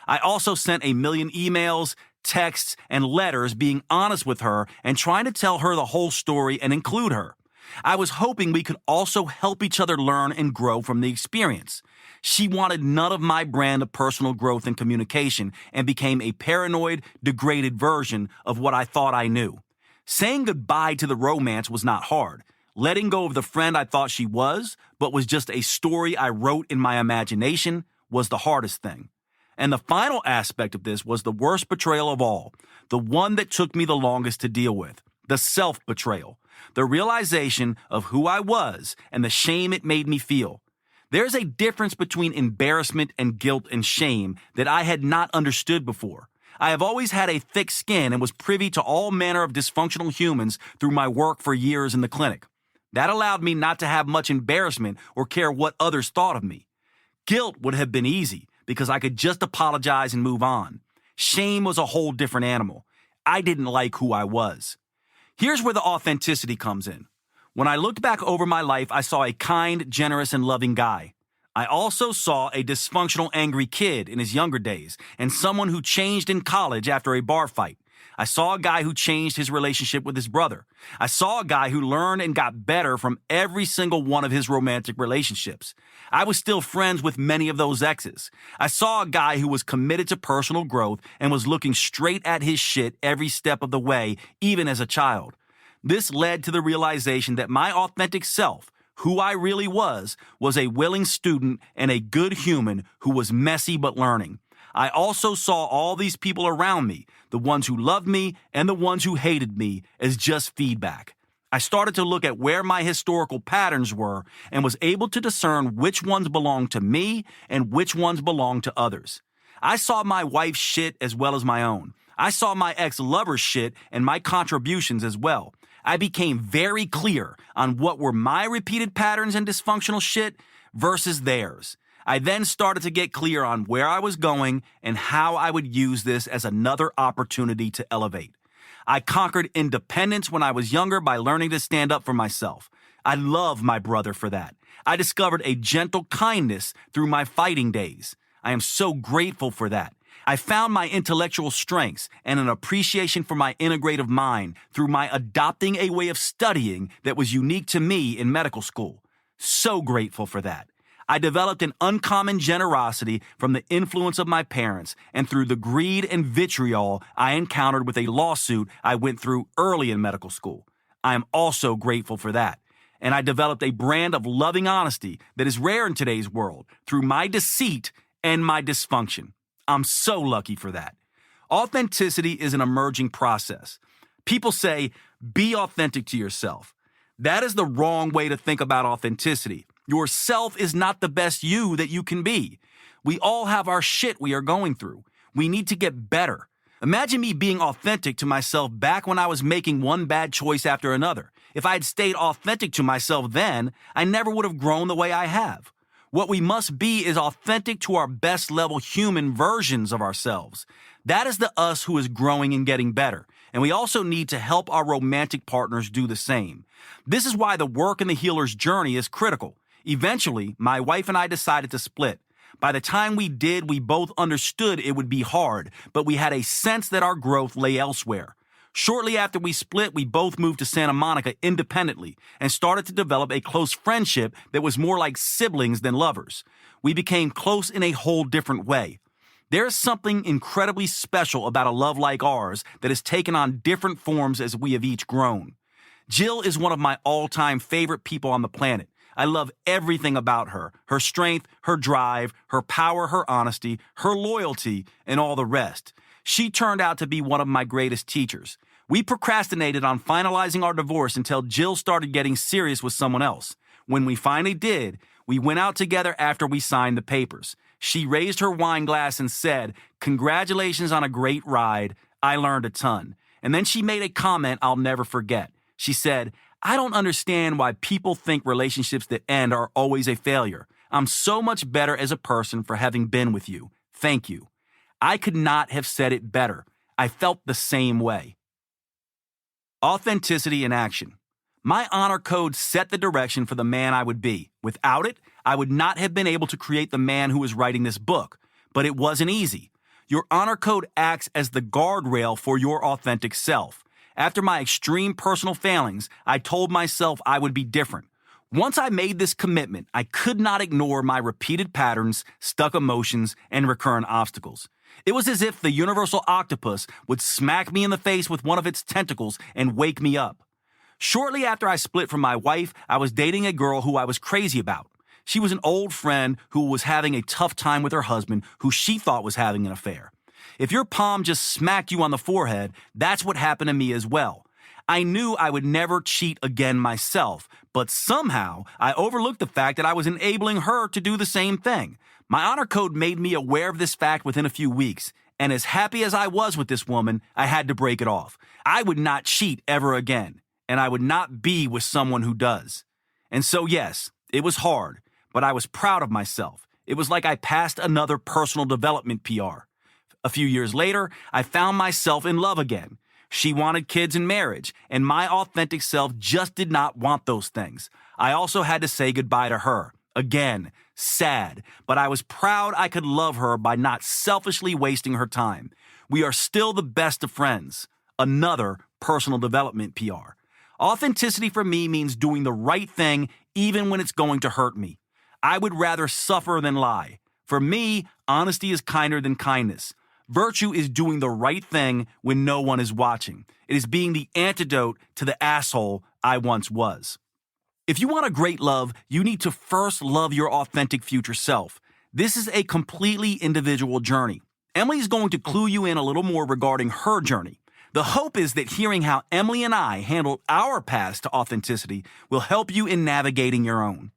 I also sent a million emails, texts, and letters being honest with her and trying to tell her the whole story and include her. I was hoping we could also help each other learn and grow from the experience. She wanted none of my brand of personal growth and communication and became a paranoid, degraded version of what I thought I knew. Saying goodbye to the romance was not hard. Letting go of the friend I thought she was, but was just a story I wrote in my imagination, was the hardest thing. And the final aspect of this was the worst betrayal of all, the one that took me the longest to deal with, the self-betrayal, the realization of who I was and the shame it made me feel. There's a difference between embarrassment and guilt and shame that I had not understood before. I have always had a thick skin and was privy to all manner of dysfunctional humans through my work for years in the clinic. That allowed me not to have much embarrassment or care what others thought of me. Guilt would have been easy because I could just apologize and move on. Shame was a whole different animal. I didn't like who I was. Here's where the authenticity comes in. When I looked back over my life, I saw a kind, generous, and loving guy. I also saw a dysfunctional, angry kid in his younger days and someone who changed in college after a bar fight. I saw a guy who changed his relationship with his brother. I saw a guy who learned and got better from every single one of his romantic relationships. I was still friends with many of those exes. I saw a guy who was committed to personal growth and was looking straight at his shit every step of the way, even as a child. This led to the realization that my authentic self, who I really was a willing student and a good human who was messy but learning. I also saw all these people around me, the ones who loved me and the ones who hated me, as just feedback. I started to look at where my historical patterns were and was able to discern which ones belonged to me and which ones belonged to others. I saw my wife's shit as well as my own. I saw my ex-lover's shit and my contributions as well. I became very clear on what were my repeated patterns and dysfunctional shit versus theirs. I then started to get clear on where I was going and how I would use this as another opportunity to elevate. I conquered independence when I was younger by learning to stand up for myself. I love my brother for that. I discovered a gentle kindness through my fighting days. I am so grateful for that. I found my intellectual strengths and an appreciation for my integrative mind through my adopting a way of studying that was unique to me in medical school. So grateful for that. I developed an uncommon generosity from the influence of my parents and through the greed and vitriol I encountered with a lawsuit I went through early in medical school. I am also grateful for that. And I developed a brand of loving honesty that is rare in today's world through my deceit and my dysfunction. I'm so lucky for that. Authenticity is an emerging process. People say, be authentic to yourself. That is the wrong way to think about authenticity. Yourself is not the best you that you can be. We all have our shit we are going through. We need to get better. Imagine me being authentic to myself back when I was making one bad choice after another. If I had stayed authentic to myself then, I never would have grown the way I have. What we must be is authentic to our best level human versions of ourselves. That is the us who is growing and getting better. And we also need to help our romantic partners do the same. This is why the work in the healer's journey is critical. Eventually, my wife and I decided to split. By the time we did, we both understood it would be hard, but we had a sense that our growth lay elsewhere. Shortly after we split, we both moved to Santa Monica independently and started to develop a close friendship that was more like siblings than lovers. We became close in a whole different way. There is something incredibly special about a love like ours that has taken on different forms as we have each grown. Jill is one of my all-time favorite people on the planet. I love everything about her, her strength, her drive, her power, her honesty, her loyalty, and all the rest. She turned out to be one of my greatest teachers. We procrastinated on finalizing our divorce until Jill started getting serious with someone else. When we finally did, we went out together after we signed the papers. She raised her wine glass and said, "Congratulations on a great ride. I learned a ton." And then she made a comment I'll never forget. She said, "I don't understand why people think relationships that end are always a failure. I'm so much better as a person for having been with you. Thank you." I could not have said it better. I felt the same way. Authenticity in action. My honor code set the direction for the man I would be. Without it, I would not have been able to create the man who is writing this book. But it wasn't easy. Your honor code acts as the guardrail for your authentic self. After my extreme personal failings, I told myself I would be different. Once I made this commitment, I could not ignore my repeated patterns, stuck emotions, and recurrent obstacles. It was as if the universal octopus would smack me in the face with one of its tentacles and wake me up. Shortly after I split from my wife, I was dating a girl who I was crazy about. She was an old friend who was having a tough time with her husband, who she thought was having an affair. If your palm just smacked you on the forehead, that's what happened to me as well. I knew I would never cheat again myself, but somehow I overlooked the fact that I was enabling her to do the same thing. My honor code made me aware of this fact within a few weeks, and as happy as I was with this woman, I had to break it off. I would not cheat ever again, and I would not be with someone who does. And so yes, it was hard, but I was proud of myself. It was like I passed another personal development PR. A few years later, I found myself in love again. She wanted kids and marriage, and my authentic self just did not want those things. I also had to say goodbye to her. Again, sad, but I was proud I could love her by not selfishly wasting her time. We are still the best of friends. Another personal development PR. Authenticity for me means doing the right thing even when it's going to hurt me. I would rather suffer than lie. For me, honesty is kinder than kindness. Virtue is doing the right thing when no one is watching. It is being the antidote to the asshole I once was. If you want a great love, you need to first love your authentic future self. This is a completely individual journey. Emily is going to clue you in a little more regarding her journey. The hope is that hearing how Emily and I handled our paths to authenticity will help you in navigating your own.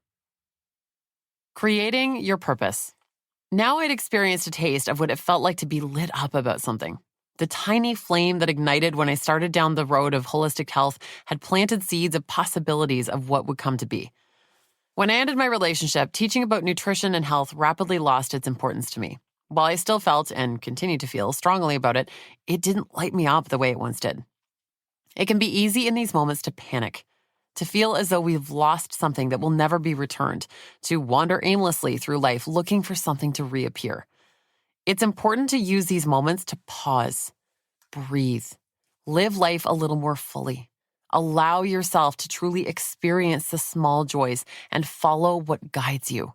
Creating your purpose. Now I'd experienced a taste of what it felt like to be lit up about something. The tiny flame that ignited when I started down the road of holistic health had planted seeds of possibilities of what would come to be. When I ended my relationship, teaching about nutrition and health rapidly lost its importance to me. While I still felt, and continue to feel, strongly about it, it didn't light me up the way it once did. It can be easy in these moments to panic, to feel as though we've lost something that will never be returned, to wander aimlessly through life looking for something to reappear. It's important to use these moments to pause, breathe, live life a little more fully. Allow yourself to truly experience the small joys and follow what guides you.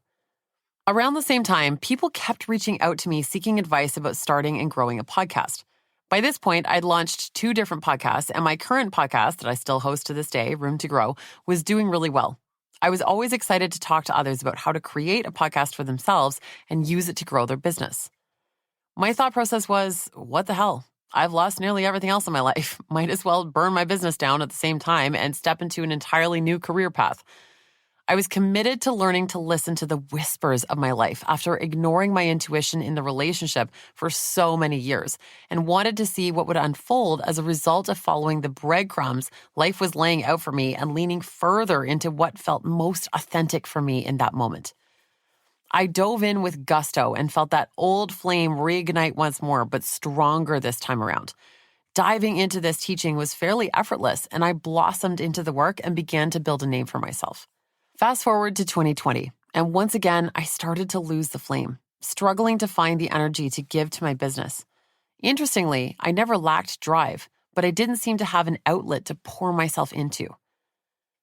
Around the same time, people kept reaching out to me seeking advice about starting and growing a podcast. By this point, I'd launched 2 different podcasts, and my current podcast that I still host to this day, Room to Grow, was doing really well. I was always excited to talk to others about how to create a podcast for themselves and use it to grow their business. My thought process was, what the hell? I've lost nearly everything else in my life. Might as well burn my business down at the same time and step into an entirely new career path. I was committed to learning to listen to the whispers of my life after ignoring my intuition in the relationship for so many years, and wanted to see what would unfold as a result of following the breadcrumbs life was laying out for me and leaning further into what felt most authentic for me in that moment. I dove in with gusto and felt that old flame reignite once more, but stronger this time around. Diving into this teaching was fairly effortless, and I blossomed into the work and began to build a name for myself. Fast forward to 2020, and once again, I started to lose the flame, struggling to find the energy to give to my business. Interestingly, I never lacked drive, but I didn't seem to have an outlet to pour myself into.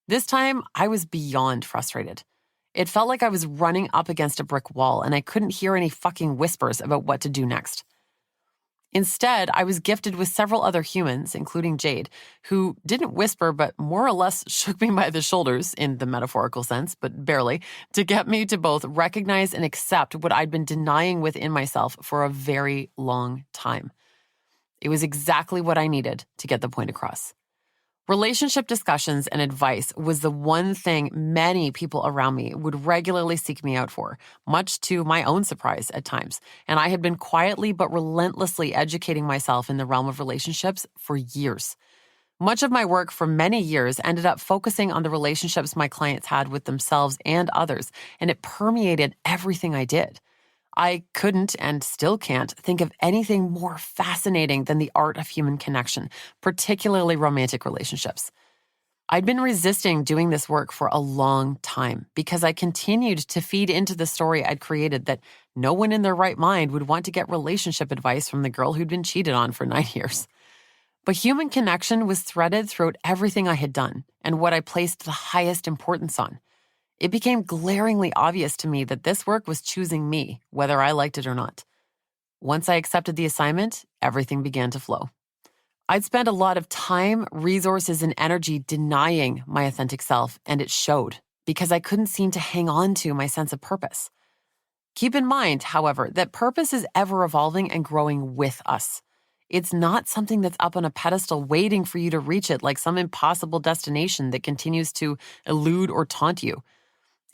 This time, I was beyond frustrated. It felt like I was running up against a brick wall, and I couldn't hear any fucking whispers about what to do next. Instead, I was gifted with several other humans, including Jade, who didn't whisper but more or less shook me by the shoulders, in the metaphorical sense, but barely, to get me to both recognize and accept what I'd been denying within myself for a very long time. It was exactly what I needed to get the point across. Relationship discussions and advice was the one thing many people around me would regularly seek me out for, much to my own surprise at times, and I had been quietly but relentlessly educating myself in the realm of relationships for years. Much of my work for many years ended up focusing on the relationships my clients had with themselves and others, and it permeated everything I did. I couldn't and still can't think of anything more fascinating than the art of human connection, particularly romantic relationships. I'd been resisting doing this work for a long time because I continued to feed into the story I'd created that no one in their right mind would want to get relationship advice from the girl who'd been cheated on for 9 years. But human connection was threaded throughout everything I had done and what I placed the highest importance on. It became glaringly obvious to me that this work was choosing me, whether I liked it or not. Once I accepted the assignment, everything began to flow. I'd spent a lot of time, resources, and energy denying my authentic self, and it showed because I couldn't seem to hang on to my sense of purpose. Keep in mind, however, that purpose is ever evolving and growing with us. It's not something that's up on a pedestal waiting for you to reach it like some impossible destination that continues to elude or taunt you.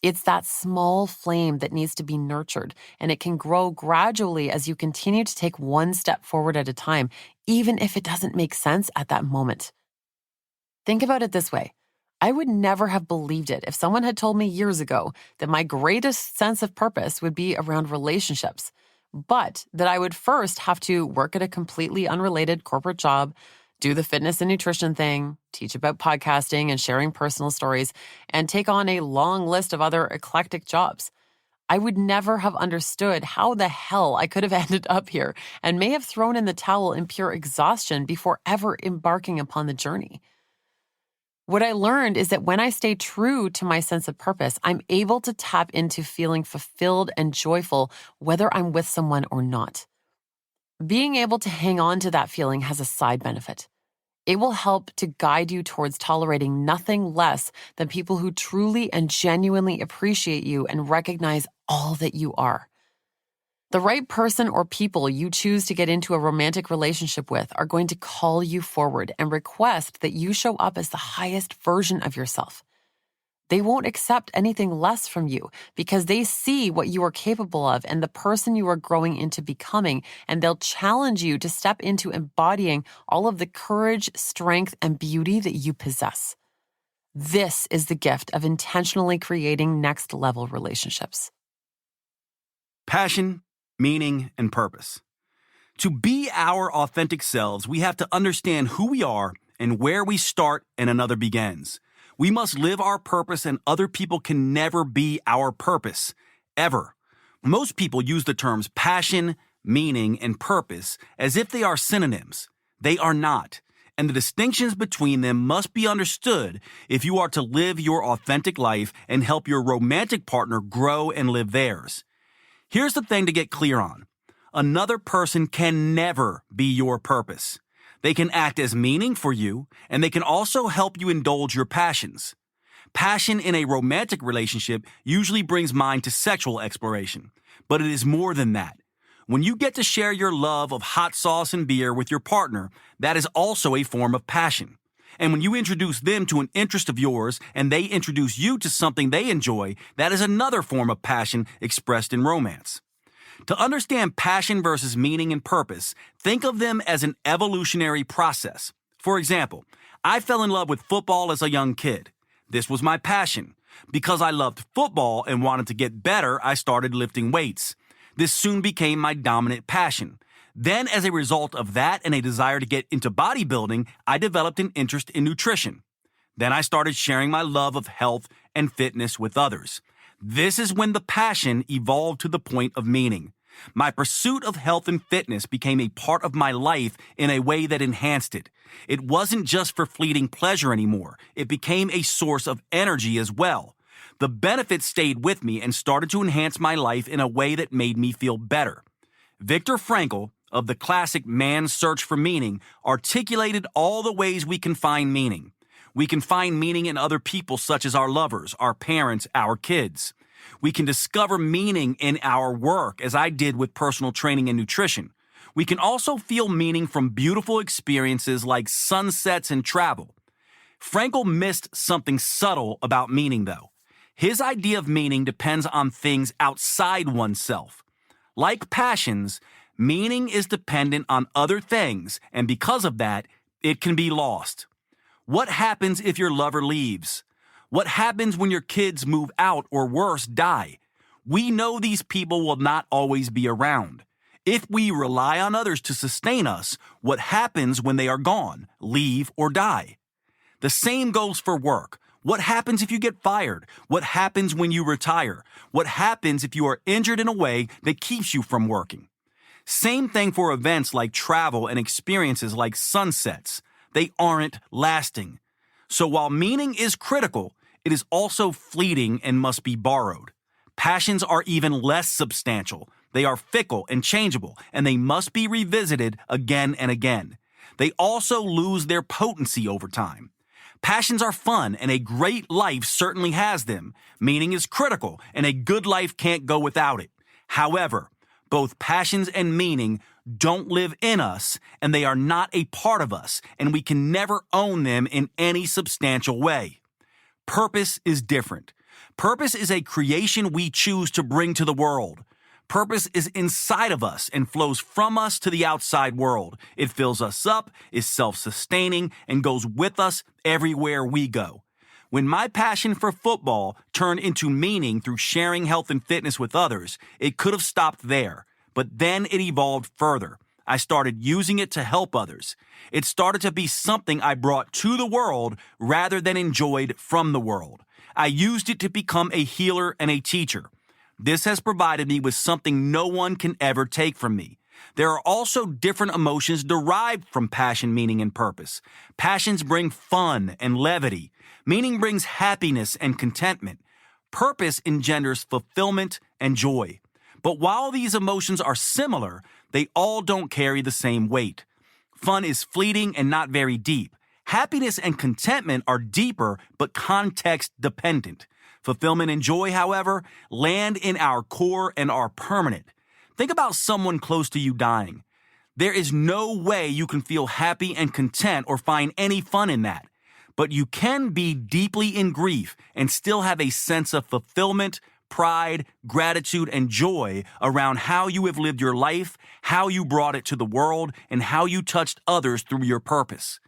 It's that small flame that needs to be nurtured, and it can grow gradually as you continue to take one step forward at a time, even if it doesn't make sense at that moment. Think about it this way. I would never have believed it if someone had told me years ago that my greatest sense of purpose would be around relationships, but that I would first have to work at a completely unrelated corporate job, do the fitness and nutrition thing, teach about podcasting and sharing personal stories, and take on a long list of other eclectic jobs. I would never have understood how the hell I could have ended up here and may have thrown in the towel in pure exhaustion before ever embarking upon the journey. What I learned is that when I stay true to my sense of purpose, I'm able to tap into feeling fulfilled and joyful whether I'm with someone or not. Being able to hang on to that feeling has a side benefit. It will help to guide you towards tolerating nothing less than people who truly and genuinely appreciate you and recognize all that you are. The right person or people you choose to get into a romantic relationship with are going to call you forward and request that you show up as the highest version of yourself. They won't accept anything less from you because they see what you are capable of and the person you are growing into becoming, and they'll challenge you to step into embodying all of the courage, strength, and beauty that you possess. This is the gift of intentionally creating next-level relationships.
Passion, meaning, and purpose. To be our authentic selves, we have to understand who we are and where we start and another begins. We must live our purpose, and other people can never be our purpose, ever. Most people use the terms passion, meaning, and purpose as if they are synonyms. They are not, and the distinctions between them must be understood if you are to live your authentic life and help your romantic partner grow and live theirs. Here's the thing to get clear on. Another person can never be your purpose. They can act as meaning for you, and they can also help you indulge your passions. Passion in a romantic relationship usually brings mind to sexual exploration, but it is more than that. When you get to share your love of hot sauce and beer with your partner, that is also a form of passion. And when you introduce them to an interest of yours and they introduce you to something they enjoy, that is another form of passion expressed in romance. To understand passion versus meaning and purpose, think of them as an evolutionary process. For example, I fell in love with football as a young kid. This was my passion. Because I loved football and wanted to get better, I started lifting weights. This soon became my dominant passion. Then, as a result of that and a desire to get into bodybuilding, I developed an interest in nutrition. Then I started sharing my love of health and fitness with others. This is when the passion evolved to the point of meaning. My pursuit of health and fitness became a part of my life in a way that enhanced it. It wasn't just for fleeting pleasure anymore. It became a source of energy as well. The benefits stayed with me and started to enhance my life in a way that made me feel better. Viktor Frankl, of the classic Man's Search for Meaning, articulated all the ways we can find meaning. We can find meaning in other people such as our lovers, our parents, our kids. We can discover meaning in our work, as I did with personal training and nutrition. We can also feel meaning from beautiful experiences like sunsets and travel. Frankl missed something subtle about meaning, though. His idea of meaning depends on things outside oneself. Like passions, meaning is dependent on other things, and because of that, it can be lost. What happens if your lover leaves? What happens when your kids move out or worse, die? We know these people will not always be around. If we rely on others to sustain us, what happens when they are gone, leave, or die? The same goes for work. What happens if you get fired? What happens when you retire? What happens if you are injured in a way that keeps you from working? Same thing for events like travel and experiences like sunsets. They aren't lasting. So while meaning is critical, it is also fleeting and must be borrowed. Passions are even less substantial. They are fickle and changeable, and they must be revisited again and again. They also lose their potency over time. Passions are fun, and a great life certainly has them. Meaning is critical, and a good life can't go without it. However, both passions and meaning don't live in us, and they are not a part of us, and we can never own them in any substantial way. Purpose is different. Purpose is a creation we choose to bring to the world. Purpose is inside of us and flows from us to the outside world. It fills us up, is self-sustaining, and goes with us everywhere we go. When my passion for football turned into meaning through sharing health and fitness with others, it could have stopped there. But then it evolved further. I started using it to help others. It started to be something I brought to the world rather than enjoyed from the world. I used it to become a healer and a teacher. This has provided me with something no one can ever take from me. There are also different emotions derived from passion, meaning, and purpose. Passions bring fun and levity. Meaning brings happiness and contentment. Purpose engenders fulfillment and joy. But while these emotions are similar, they all don't carry the same weight. Fun is fleeting and not very deep. Happiness and contentment are deeper but context dependent. Fulfillment and joy, however, land in our core and are permanent. Think about someone close to you dying. There is no way you can feel happy and content or find any fun in that. But you can be deeply in grief and still have a sense of fulfillment, pride, gratitude, and joy around how you have lived your life, how you brought it to the world, and how you touched others through your purpose.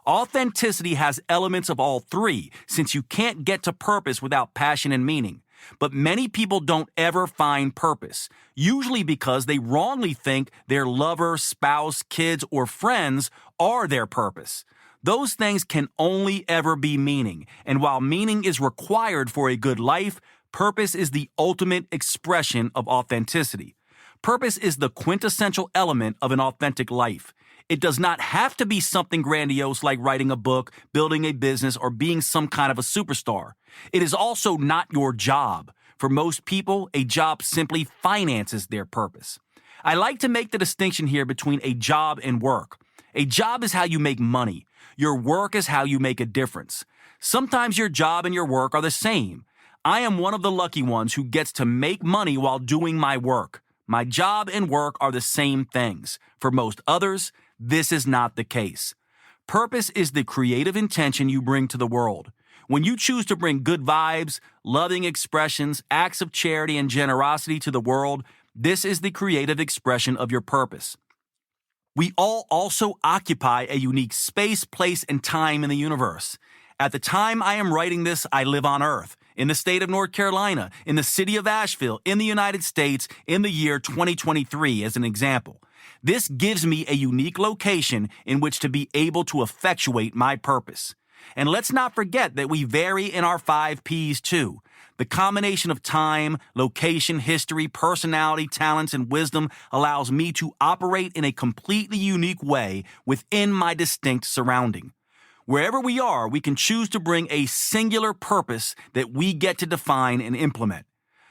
Authenticity has elements of all three, since you can't get to purpose without passion and meaning. But many people don't ever find purpose, usually because they wrongly think their lover, spouse, kids, or friends are their purpose. Those things can only ever be meaning, and while meaning is required for a good life, purpose is the ultimate expression of authenticity. Purpose is the quintessential element of an authentic life. It does not have to be something grandiose like writing a book, building a business, or being some kind of a superstar. It is also not your job. For most people, a job simply finances their purpose. I like to make the distinction here between a job and work. A job is how you make money. Your work is how you make a difference. Sometimes your job and your work are the same. I am one of the lucky ones who gets to make money while doing my work. My job and work are the same things. For most others, this is not the case. Purpose is the creative intention you bring to the world. When you choose to bring good vibes, loving expressions, acts of charity, and generosity to the world, this is the creative expression of your purpose. We all also occupy a unique space, place, and time in the universe. At the time I am writing this, I live on Earth, in the state of North Carolina, in the city of Asheville, in the United States, in the year 2023, as an example. This gives me a unique location in which to be able to effectuate my purpose. And let's not forget that we vary in our 5 Ps too. The combination of time, location, history, personality, talents, and wisdom allows me to operate in a completely unique way within my distinct surrounding. Wherever we are, we can choose to bring a singular purpose that we get to define and implement.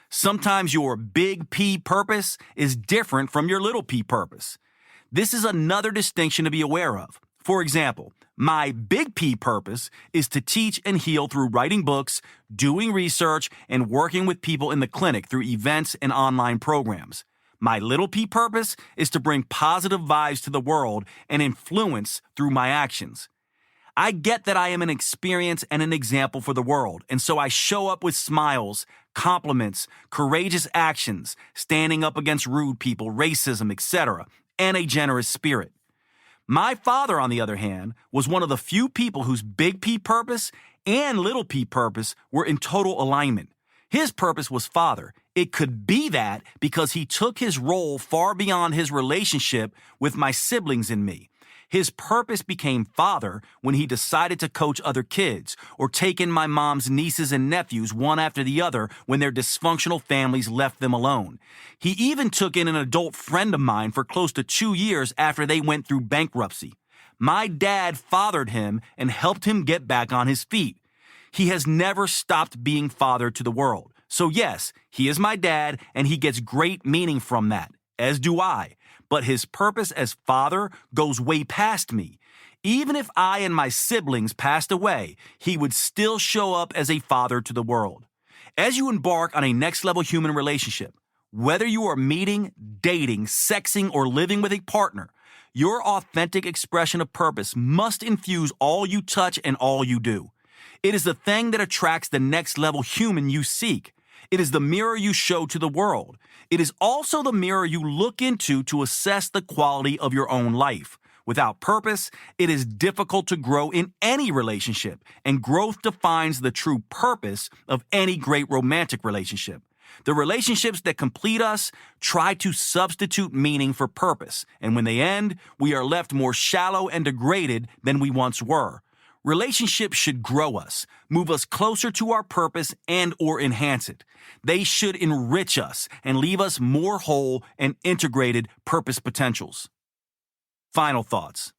Sometimes your big P purpose is different from your little p purpose. This is another distinction to be aware of. For example, my big P purpose is to teach and heal through writing books, doing research, and working with people in the clinic through events and online programs. My little p purpose is to bring positive vibes to the world and influence through my actions. I get that I am an experience and an example for the world, and so I show up with smiles, compliments, courageous actions, standing up against rude people, racism, etc., and a generous spirit. My father, on the other hand, was one of the few people whose big P purpose and little p purpose were in total alignment. His purpose was father. It could be that because he took his role far beyond his relationship with my siblings and me. His purpose became father when he decided to coach other kids or take in my mom's nieces and nephews one after the other when their dysfunctional families left them alone. He even took in an adult friend of mine for close to 2 years after they went through bankruptcy. My dad fathered him and helped him get back on his feet. He has never stopped being father to the world. So yes, he is my dad and he gets great meaning from that, as do I. But his purpose as father goes way past me. Even if I and my siblings passed away, he would still show up as a father to the world. As you embark on a next-level human relationship, whether you are meeting, dating, sexing, or living with a partner, your authentic expression of purpose must infuse all you touch and all you do. It is the thing that attracts the next-level human you seek. It is the mirror you show to the world. It is also the mirror you look into to assess the quality of your own life. Without purpose, it is difficult to grow in any relationship, and growth defines the true purpose of any great romantic relationship. The relationships that complete us try to substitute meaning for purpose, and when they end, we are left more shallow and degraded than we once were. Relationships should grow us, move us closer to our purpose and/or enhance it. They should enrich us and leave us more whole and integrated purpose potentials. Final thoughts.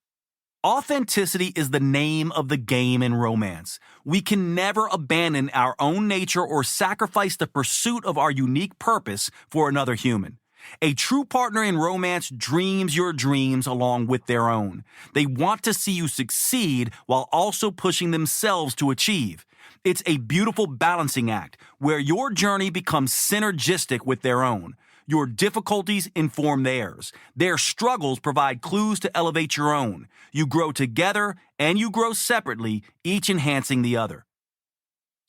Authenticity is the name of the game in romance. We can never abandon our own nature or sacrifice the pursuit of our unique purpose for another human. A true partner in romance dreams your dreams along with their own. They want to see you succeed while also pushing themselves to achieve. It's a beautiful balancing act where your journey becomes synergistic with their own. Your difficulties inform theirs. Their struggles provide clues to elevate your own. You grow together and you grow separately, each enhancing the other.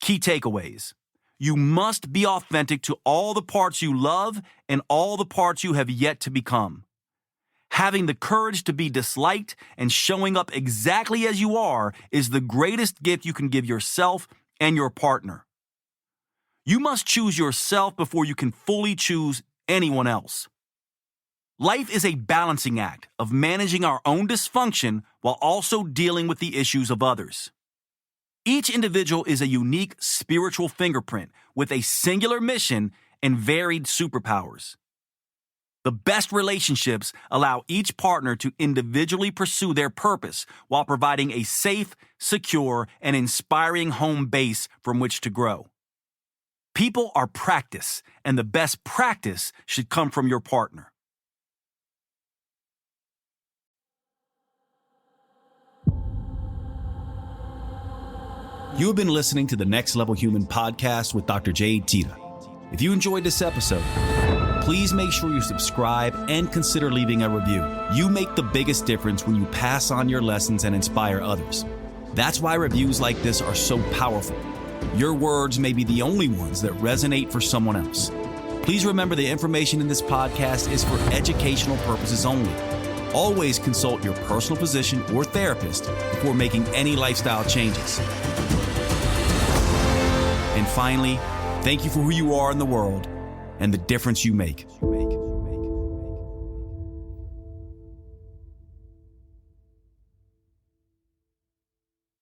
Key takeaways. You must be authentic to all the parts you love and all the parts you have yet to become. Having the courage to be disliked and showing up exactly as you are is the greatest gift you can give yourself and your partner. You must choose yourself before you can fully choose anyone else. Life is a balancing act of managing our own dysfunction while also dealing with the issues of others. Each individual is a unique spiritual fingerprint with a singular mission and varied superpowers. The best relationships allow each partner to individually pursue their purpose while providing a safe, secure, and inspiring home base from which to grow. People are practice, and the best practice should come from your partner.
You have been listening to the Next Level Human podcast with Dr. Jade, Teta. If you enjoyed this episode, please make sure you subscribe and consider leaving a review. You make the biggest difference when you pass on your lessons and inspire others. That's why reviews like this are so powerful. Your words may be the only ones that resonate for someone else. Please remember the information in this podcast is for educational purposes only. Always consult your personal physician or therapist before making any lifestyle changes. And finally, thank you for who you are in the world and the difference you make.